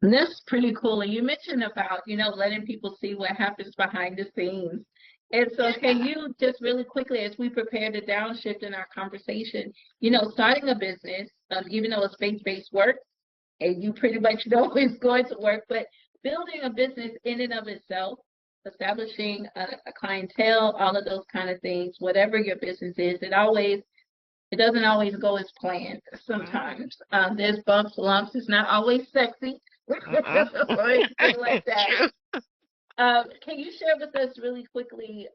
And that's pretty cool. And you mentioned about, letting people see what happens behind the scenes. And so can you just really quickly, as we prepare to downshift in our conversation, starting a business, even though it's faith-based work, and you pretty much know it's going to work, but building a business in and of itself, establishing a clientele, all of those kind of things, whatever your business is, it doesn't always go as planned sometimes. There's bumps, lumps. It's not always sexy or anything like that. Can you share with us really quickly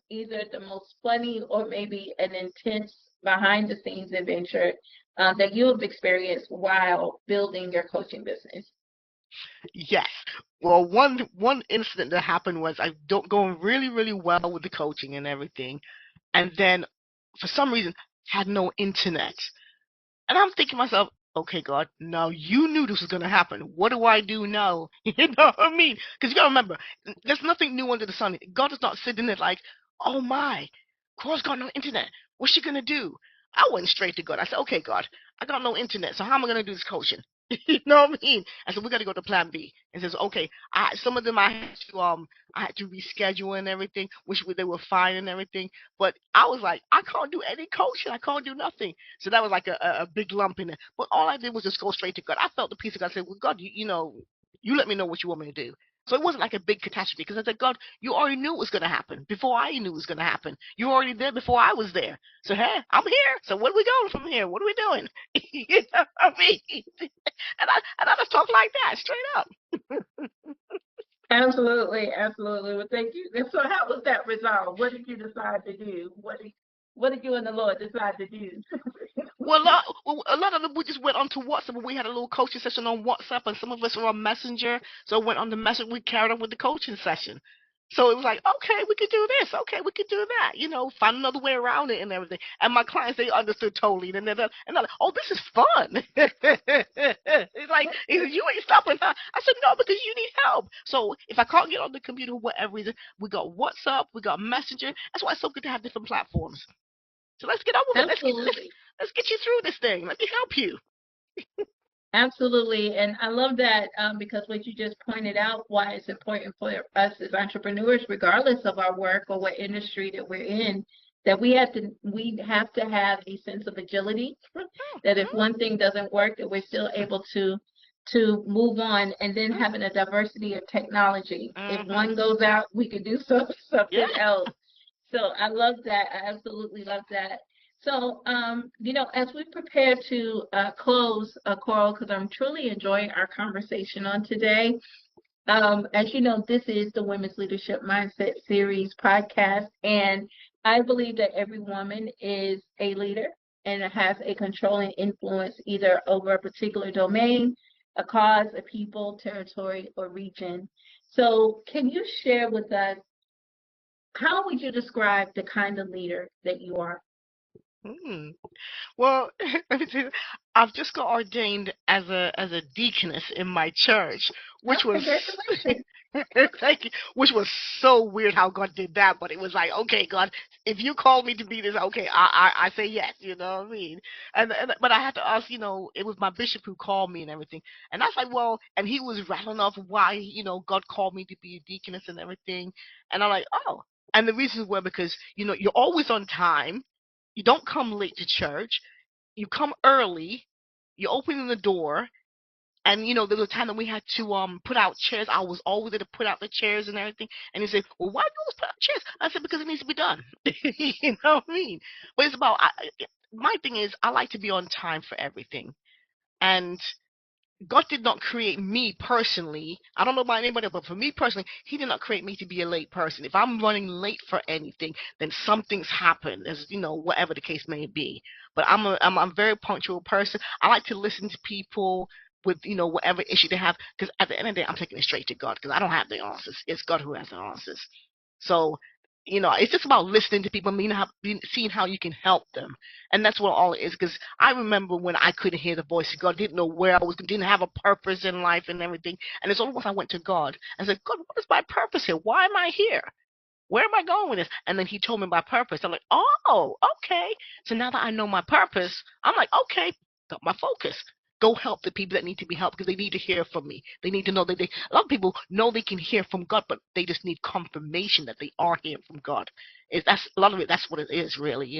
either the most funny or maybe an intense behind the scenes adventure that you have experienced while building your coaching business? Yes. Well, one incident that happened was I don't going really, really well with the coaching and everything, and then for some reason had no internet. And I'm thinking to myself, okay, God, now you knew this was going to happen. What do I do now? You know what I mean? Because you got to remember, there's nothing new under the sun. God is not sitting there like, oh my, Cora's got no internet. What's she going to do? I went straight to God. I said, okay, God, I got no internet. So how am I going to do this coaching? You know what I mean? And so we got to go to Plan B. And says, okay, some of them I had to reschedule and everything, which they were fine and everything. But I was like, I can't do any coaching. I can't do nothing. So that was like a big lump in it. But all I did was just go straight to God. I felt the peace of God. I said, well, God, you let me know what you want me to do. So it wasn't like a big catastrophe because I said, God, you already knew it was going to happen before I knew it was going to happen. You were already there before I was there. So, hey, I'm here. So what are we going from here? What are we doing? You know what I mean? And I just talk like that, straight up. Absolutely, absolutely. Well, thank you. And so, how was that resolved? What did you decide to do? What did you and the Lord decide to do? Well, a lot of them we just went onto WhatsApp. We had a little coaching session on WhatsApp, and some of us were on Messenger. So went on the Messenger. We carried on with the coaching session. So it was like, okay, we could do this. Okay, we could do that. Find another way around it and everything. And my clients, they understood totally. And they're like, oh, this is fun. It's like, he said, you ain't stopping. Huh? I said, no, because you need help. So if I can't get on the computer for whatever reason, we got WhatsApp, we got Messenger. That's why it's so good to have different platforms. So let's get on with it. Absolutely. Let's get you through this thing. Let me help you. Absolutely. And I love that because what you just pointed out, why it's important for us as entrepreneurs, regardless of our work or what industry that we're in, that we have to have a sense of agility, that if one thing doesn't work, that we're still able to move on, and then having a diversity of technology. If one goes out, we can do something else. So I love that. I absolutely love that. So, as we prepare to close, Coral, because I'm truly enjoying our conversation on today. As you know, this is the Women's Leadership Mindset Series podcast, and I believe that every woman is a leader and has a controlling influence either over a particular domain, a cause, a people, territory, or region. So, can you share with us how would you describe the kind of leader that you are? Hmm. Well, let me tell you, I've just got ordained as a deaconess in my church, Oh, which was congratulations. thank you, which was so weird how God did that. But it was like, okay, God, if you called me to be this, okay, I say yes. You know what I mean? And but I had to ask, it was my bishop who called me and everything, and I was like, well, and he was rattling off why God called me to be a deaconess and everything, and I'm like, oh, and the reasons were because you're always on time, you don't come late to church, you come early, you open the door, and there was a time that we had to put out chairs. I was always there to put out the chairs and everything. And he said, well, why do you always put out chairs? I said, because it needs to be done. You know what I mean? But it's about my thing is I like to be on time for everything. And God did not create me personally. I don't know about anybody else, but for me personally, He did not create me to be a late person. If I'm running late for anything, then something's happened, as whatever the case may be. But I'm a very punctual person. I like to listen to people with whatever issue they have, because at the end of the day, I'm taking it straight to God because I don't have the answers. It's God who has the answers. So it's just about listening to people, seeing how you can help them, and that's what all it is. Because I remember when I couldn't hear the voice of God, didn't know where I was, didn't have a purpose in life and everything. And it's only once I went to God and said, God, what is my purpose here? Why am I here? Where am I going with this? And then he told me my purpose. I'm like, oh, okay. So now that I know my purpose, I'm like, okay, got my focus. Go help the people that need to be helped because they need to hear from me. They need to know that a lot of people know they can hear from God, but they just need confirmation that they are hearing from God. That's a lot of it. That's what it is, really.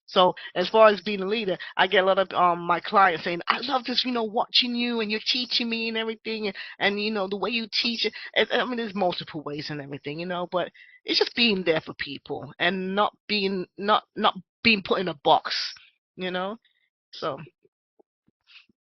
So as far as being a leader, I get a lot of my clients saying, I love just watching you and you're teaching me and everything, and the way you teach it. I mean, there's multiple ways and everything, but it's just being there for people and not being put in a box, you know. So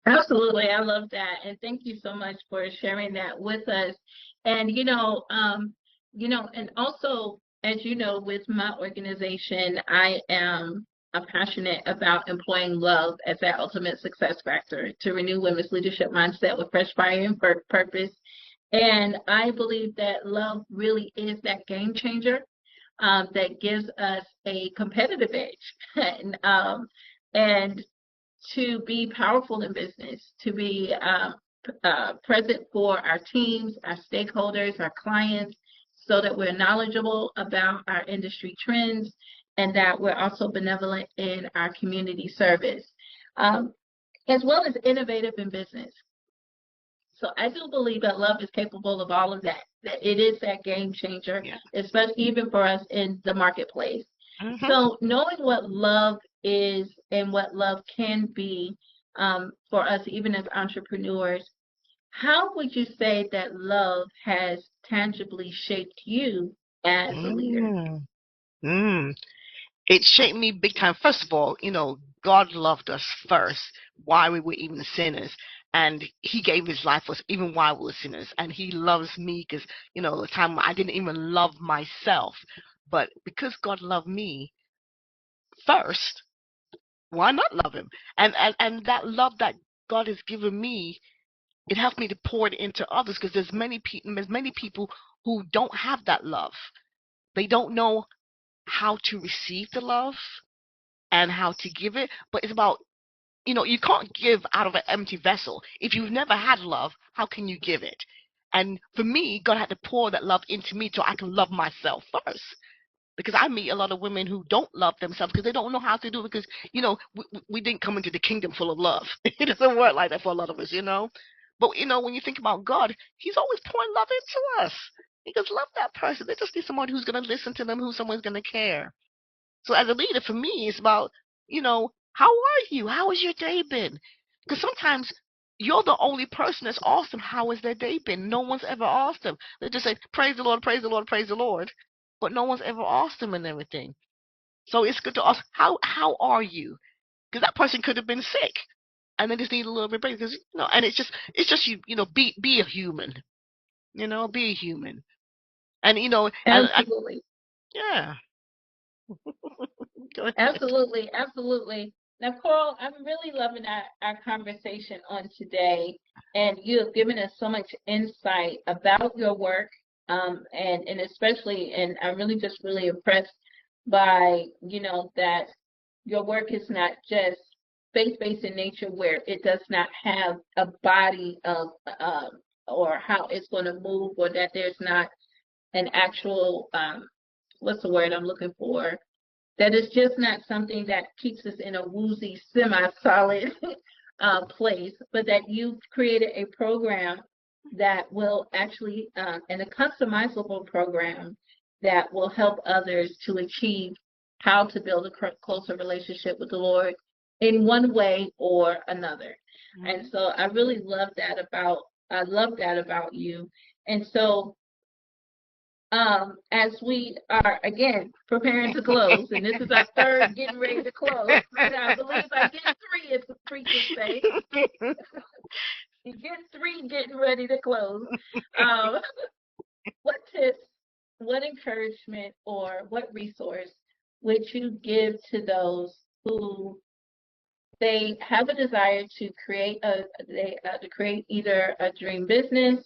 Absolutely. I love that. And thank you so much for sharing that with us. And, and also, as you know, with my organization, I am passionate about employing love as that ultimate success factor to renew women's leadership mindset with fresh fire and purpose. And I believe that love really is that game changer that gives us a competitive edge. And to be powerful in business, to be present for our teams, our stakeholders, our clients, so that we're knowledgeable about our industry trends and that we're also benevolent in our community service, as well as innovative in business. So I do believe that love is capable of all of that. That it is that game changer, Yeah. especially even for us in the marketplace. Mhm. So knowing what love is and what love can be for us, even as entrepreneurs, how would you say that love has tangibly shaped you as a leader? Mm. Mm. It shaped me big time. First of all, God loved us first while we were even sinners. And he gave his life for us even while we were sinners. And he loves me because, the time I didn't even love myself. But because God loved me first, why not love him? And that love that God has given me, it helped me to pour it into others because there's many people who don't have that love. They don't know how to receive the love and how to give it. But it's about, you can't give out of an empty vessel. If you've never had love, how can you give it? And for me, God had to pour that love into me so I can love myself first. Because I meet a lot of women who don't love themselves because they don't know how to do it because, we didn't come into the kingdom full of love. It doesn't work like that for a lot of us. But, when you think about God, he's always pouring love into us. He goes, love that person. They just need someone who's going to listen to them, who someone's going to care. So as a leader, for me, it's about, how are you? How has your day been? Because sometimes you're the only person that's asked them how has their day been. No one's ever asked them. They just say, praise the Lord, praise the Lord, praise the Lord. But no one's ever asked them and everything. So it's good to ask, how are you? Because that person could have been sick and they just need a little bit of break. Because, and it's just be a human. Be a human. And Absolutely. yeah. Go ahead. Absolutely, absolutely. Now, Coral, I'm really loving our conversation on today, and you have given us so much insight about your work, and especially, and I'm really just really impressed by, that your work is not just faith-based in nature, where it does not have a body of, or how it's going to move, or that there's not an actual, what's the word I'm looking for? That is just not something that keeps us in a woozy, semi-solid place, but that you've created a program that will actually, and a customizable program that will help others to achieve how to build a closer relationship with the Lord in one way or another. And Mhm. so I love that about you. And so as we are again preparing to close, and this is our third getting ready to close, and I believe I get three, as the preachers say. You get three getting ready to close. Um, what tips, what encouragement, or what resource would you give to those who they have a desire to create either a dream business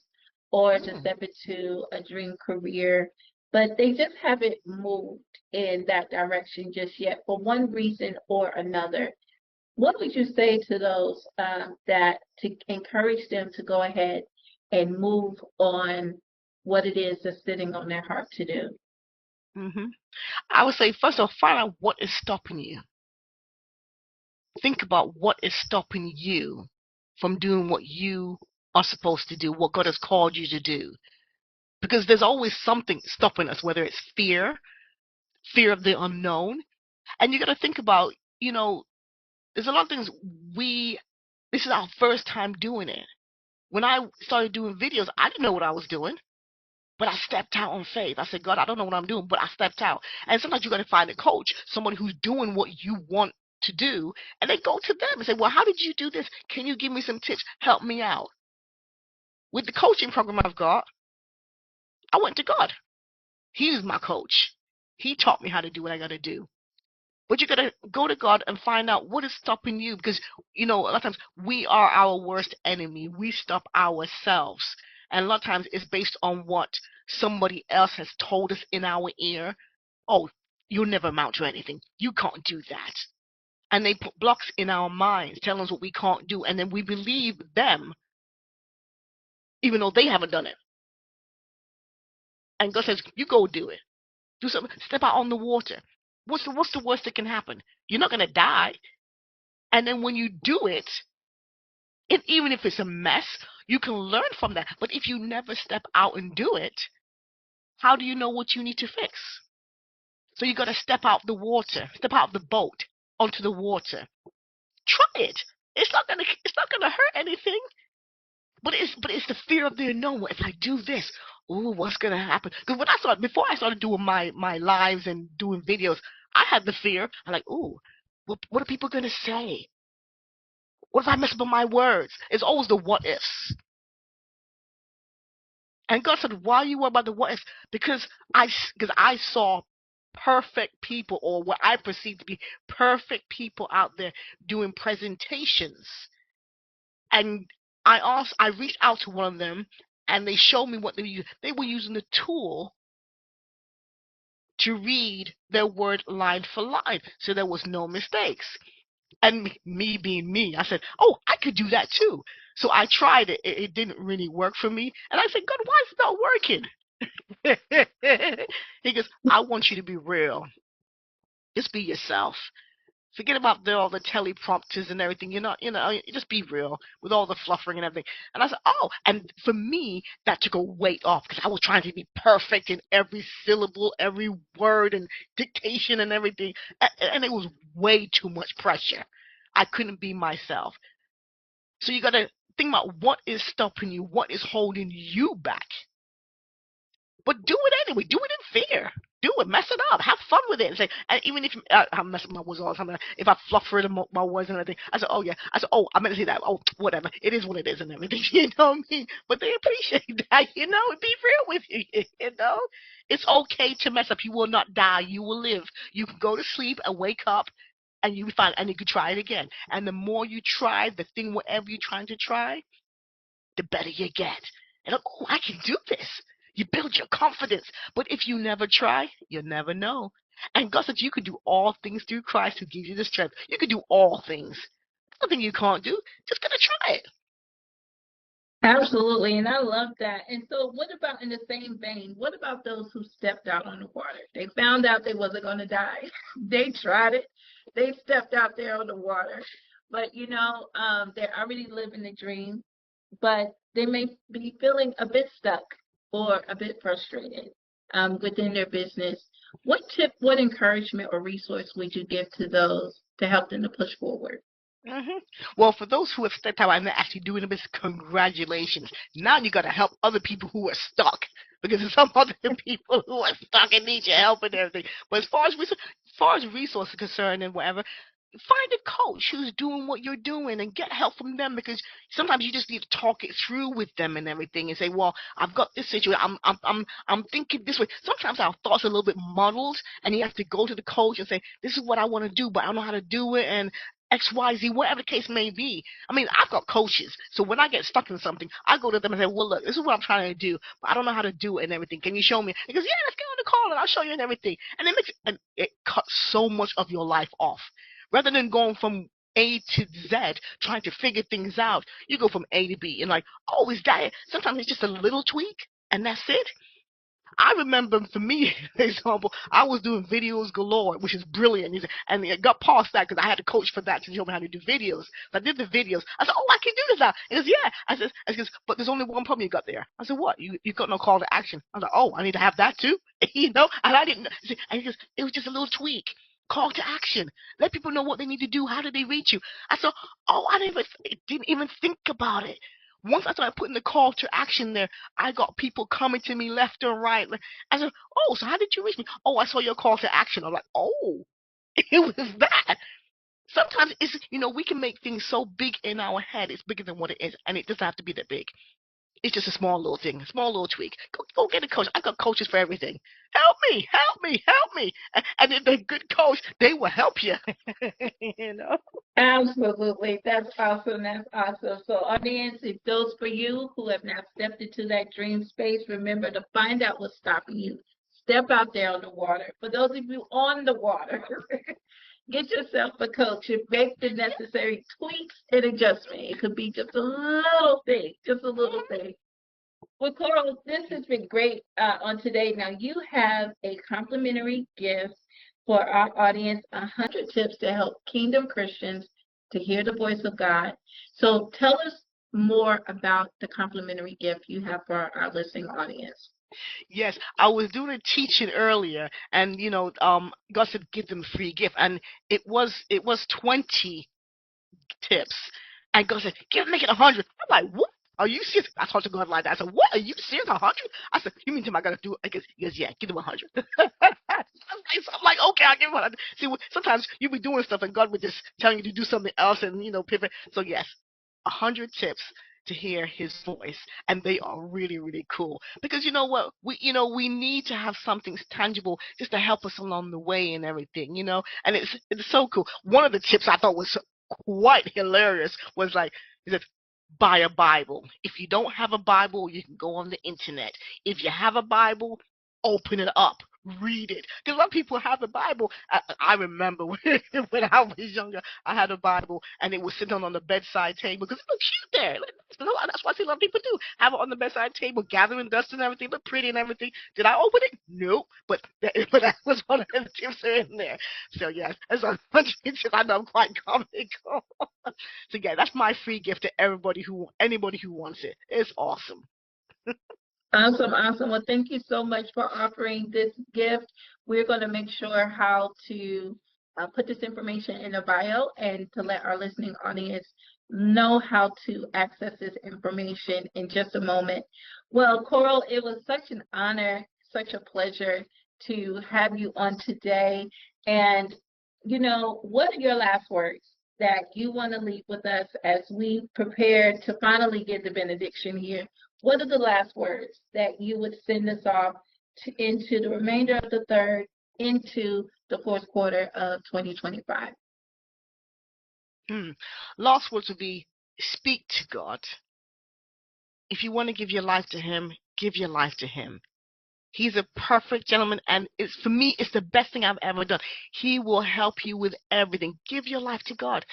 or to Mm. step into a dream career, but they just haven't moved in that direction just yet for one reason or another. What would you say to those that to encourage them to go ahead and move on what it is that's sitting on their heart to do? Mhm. I would say first of all, find out what is stopping you. Think about what is stopping you from doing what you are supposed to do, what God has called you to do. Because there's always something stopping us, whether it's fear of the unknown. And you got to think about, there's a lot of things this is our first time doing it. When I started doing videos, I didn't know what I was doing. But I stepped out on faith. I said, God, I don't know what I'm doing, but I stepped out. And sometimes you got to find a coach, somebody who's doing what you want to do, and then go to them and say, well, how did you do this? Can you give me some tips? Help me out. With the coaching program I've got, I went to God. He's my coach. He taught me how to do what I got to do. But you got to go to God and find out what is stopping you because, a lot of times we are our worst enemy. We stop ourselves. And a lot of times it's based on what somebody else has told us in our ear. Oh, you'll never amount to anything. You can't do that. And they put blocks in our minds telling us what we can't do. And then we believe them, even though they haven't done it. And God says, you go do it. Do something. Step out on the water. What's the worst that can happen? You're not going to die. And then when you do it, And even if it's a mess, you can learn from that. But if you never step out and do it, how do you know what you need to fix? So you got to step out the water, step out the boat onto the water. Try it. It's not gonna hurt anything. But it's the fear of the unknown. If I do this, ooh, what's gonna happen? Because before I started doing my lives and doing videos, I had the fear. I'm like, ooh, what are people gonna say? What if I mess up my words? It's always the what ifs. And God said, why are you worried about the what ifs? Because I saw perfect people, or what I perceive to be perfect people out there doing presentations. And I reached out to one of them, and they showed me what they were using the tool to read their word line for line, so there was no mistakes. And me being me, I said, oh, I could do that too. So I tried it. It didn't really work for me. And I said, God, why is it not working? He goes, I want you to be real. Just be yourself. Forget about all the teleprompters and everything. Just be real with all the fluffing and everything. And I said, oh, and for me, that took a weight off, because I was trying to be perfect in every syllable, every word, and dictation and everything. And it was way too much pressure. I couldn't be myself. So you got to think about what is stopping you, what is holding you back. But do it anyway. Do it in fear. Do it. Mess it up. Have fun with it. And even if I'm messing my words all the time, if I fluff through my words and everything, I said, oh yeah. I said, oh, I meant to say that. Oh, whatever. It is what it is and everything. You know what I mean? But they appreciate that. And be real with you. It's okay to mess up. You will not die. You will live. You can go to sleep and wake up, and you find, and you can try it again. And the more you try the thing, whatever you're trying to try, the better you get. And like, oh, I can do this. You build your confidence. But if you never try, you'll never know. And God said you can do all things through Christ who gives you the strength. You can do all things. There's nothing you can't do. Just gotta try it. Absolutely, and I love that. And so, what about in the same vein? What about those who stepped out on the water? They found out they wasn't going to die. They tried it. They stepped out there on the water, but they're already living the dream, but they may be feeling a bit stuck or a bit frustrated within their business. What tip, what encouragement or resource would you give to those to help them to push forward? Well, for those who have stepped out and they're actually doing this, congratulations. Now you got to help other people who are stuck, because there's some other people who are stuck and need your help and everything. But as far as resources are concerned and whatever, find a coach who's doing what you're doing and get help from them, because sometimes you just need to talk it through with them and everything and say, well, I've got this situation. I'm thinking this way. Sometimes our thoughts are a little bit muddled, and you have to go to the coach and say, this is what I want to do, but I don't know how to do it, and XYZ, whatever the case may be. I mean, I've got coaches, so when I get stuck in something, I go to them and say, well, look, this is what I'm trying to do, but I don't know how to do it and everything. Can you show me? He goes, yeah, let's get on the call and I'll show you and everything. And it cuts so much of your life off. Rather than going from A to Z, trying to figure things out, you go from A to B and like, oh, is that it? Sometimes it's just a little tweak and that's it. I remember, for me, for example, I was doing videos galore, which is brilliant. And it got past that because I had a coach for that to show me how to do videos. So I did the videos. I said, oh, I can do this now. He goes, yeah. I said, but there's only one problem you got there. I said, what? You got no call to action. I was like, oh, I need to have that too? And I didn't. And he goes, it was just a little tweak. Call to action. Let people know what they need to do. How do they reach you? I said, oh, I didn't even think about it. Once I started putting the call to action there, I got people coming to me left and right. I said, oh, so how did you reach me? Oh, I saw your call to action. I'm like, oh, it was that. Sometimes we can make things so big in our head, it's bigger than what it is. And it doesn't have to be that big. It's just a small little thing, a small little tweak. Go get a coach. I've got coaches for everything. Help me, help me, help me. And if they're a good coach, they will help you. you know? Absolutely. That's awesome. That's awesome. So, audience, if those for you who have not stepped into that dream space, remember to find out what's stopping you. Step out there on the water. For those of you on the water, get yourself a coach and make the necessary tweaks and adjustment. It could be just a little thing, just a little thing. Well, Coral, this has been great on today. Now, you have a complimentary gift for our audience, 100 tips to help Kingdom Christians to hear the voice of God. So tell us more about the complimentary gift you have for our listening audience. Yes, I was doing a teaching earlier, and God said give them free gift, and it was 20 tips. And God said, make it 100. I'm like, what? Are you serious? I talked to God like that. I said, what? Are you serious? 100? I said, you mean to my God to do it? He goes, yeah, give him 100. I'm like, okay, I'll give him 100. See, sometimes you be doing stuff and God would just telling you to do something else and, pivot. So yes, 100 tips to hear his voice, and they are really, really cool, because you know what, we need to have something tangible just to help us along the way and everything, and it's so cool. One of the tips I thought was quite hilarious was like, he said, buy a Bible. If you don't have a Bible, you can go on the internet. If you have a Bible, open it up, read it. Because a lot of people have a Bible. I remember when I was younger, I had a Bible and it was sitting on the bedside table because it looked cute there. That's what I see a lot of people do. Have it on the bedside table, gathering dust and everything, look pretty and everything. Did I open it? Nope. But that was one of the tips are in there. So yeah, that's a bunch of tips I know I'm quite comical. So yeah, that's my free gift to anybody who wants it. It's awesome. Awesome, awesome. Well, thank you so much for offering this gift. We're going to make sure how to put this information in the bio and to let our listening audience know how to access this information in just a moment. Well, Coral, it was such an honor, such a pleasure to have you on today. And, what are your last words that you want to leave with us as we prepare to finally get the benediction here? What are the last words that you would send us off into the remainder of the third, into the fourth quarter of 2025? Last words would be, speak to God. If you want to give your life to him, give your life to him. He's a perfect gentleman, and for me, it's the best thing I've ever done. He will help you with everything. Give your life to God.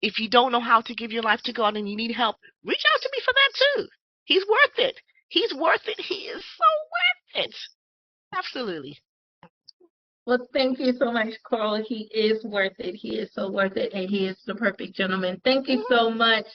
If you don't know how to give your life to God and you need help, reach out to me for that too. He's worth it. He's worth it. He is so worth it. Absolutely. Well, thank you so much, Coral. He is worth it. He is so worth it, and he is the perfect gentleman. Thank you so much.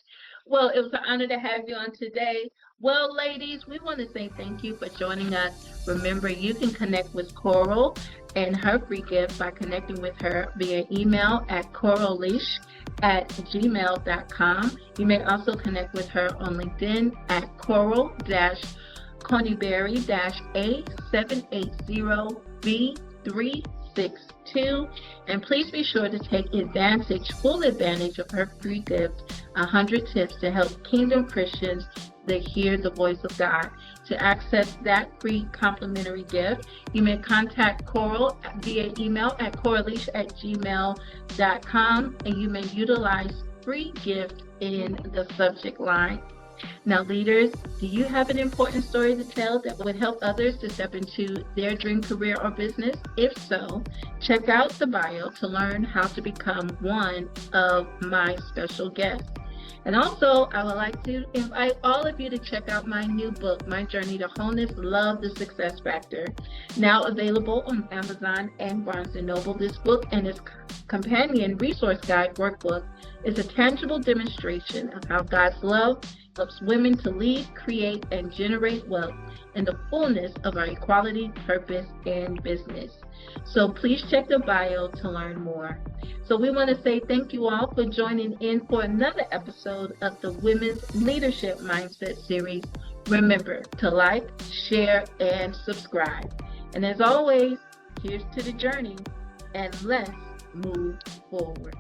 Well, it was an honor to have you on today. Well, ladies, we want to say thank you for joining us. Remember, you can connect with Coral and her free gift by connecting with her via email at coralleash@gmail.com. You may also connect with her on LinkedIn at Coral-Konibire-A780B362. And please be sure to take full advantage of her free gift, 100 tips to help Kingdom Christians to hear the voice of God. To access that free complimentary gift, you may contact Coral via email at coralleash@gmail.com, and you may utilize free gift in the subject line. Now, leaders, do you have an important story to tell that would help others to step into their dream career or business? If so, check out the bio to learn how to become one of my special guests. And also, I would like to invite all of you to check out my new book, My Journey to Wholeness, Love the Success Factor, now available on Amazon and Barnes & Noble. This book and its companion resource guide workbook is a tangible demonstration of how God's love helps women to lead, create, and generate wealth in the fullness of our equality, purpose, and business. So please check the bio to learn more. So we want to say thank you all for joining in for another episode of the Women's Leadership Mindset Series. Remember to like, share, and subscribe. And as always, here's to the journey, and let's move forward.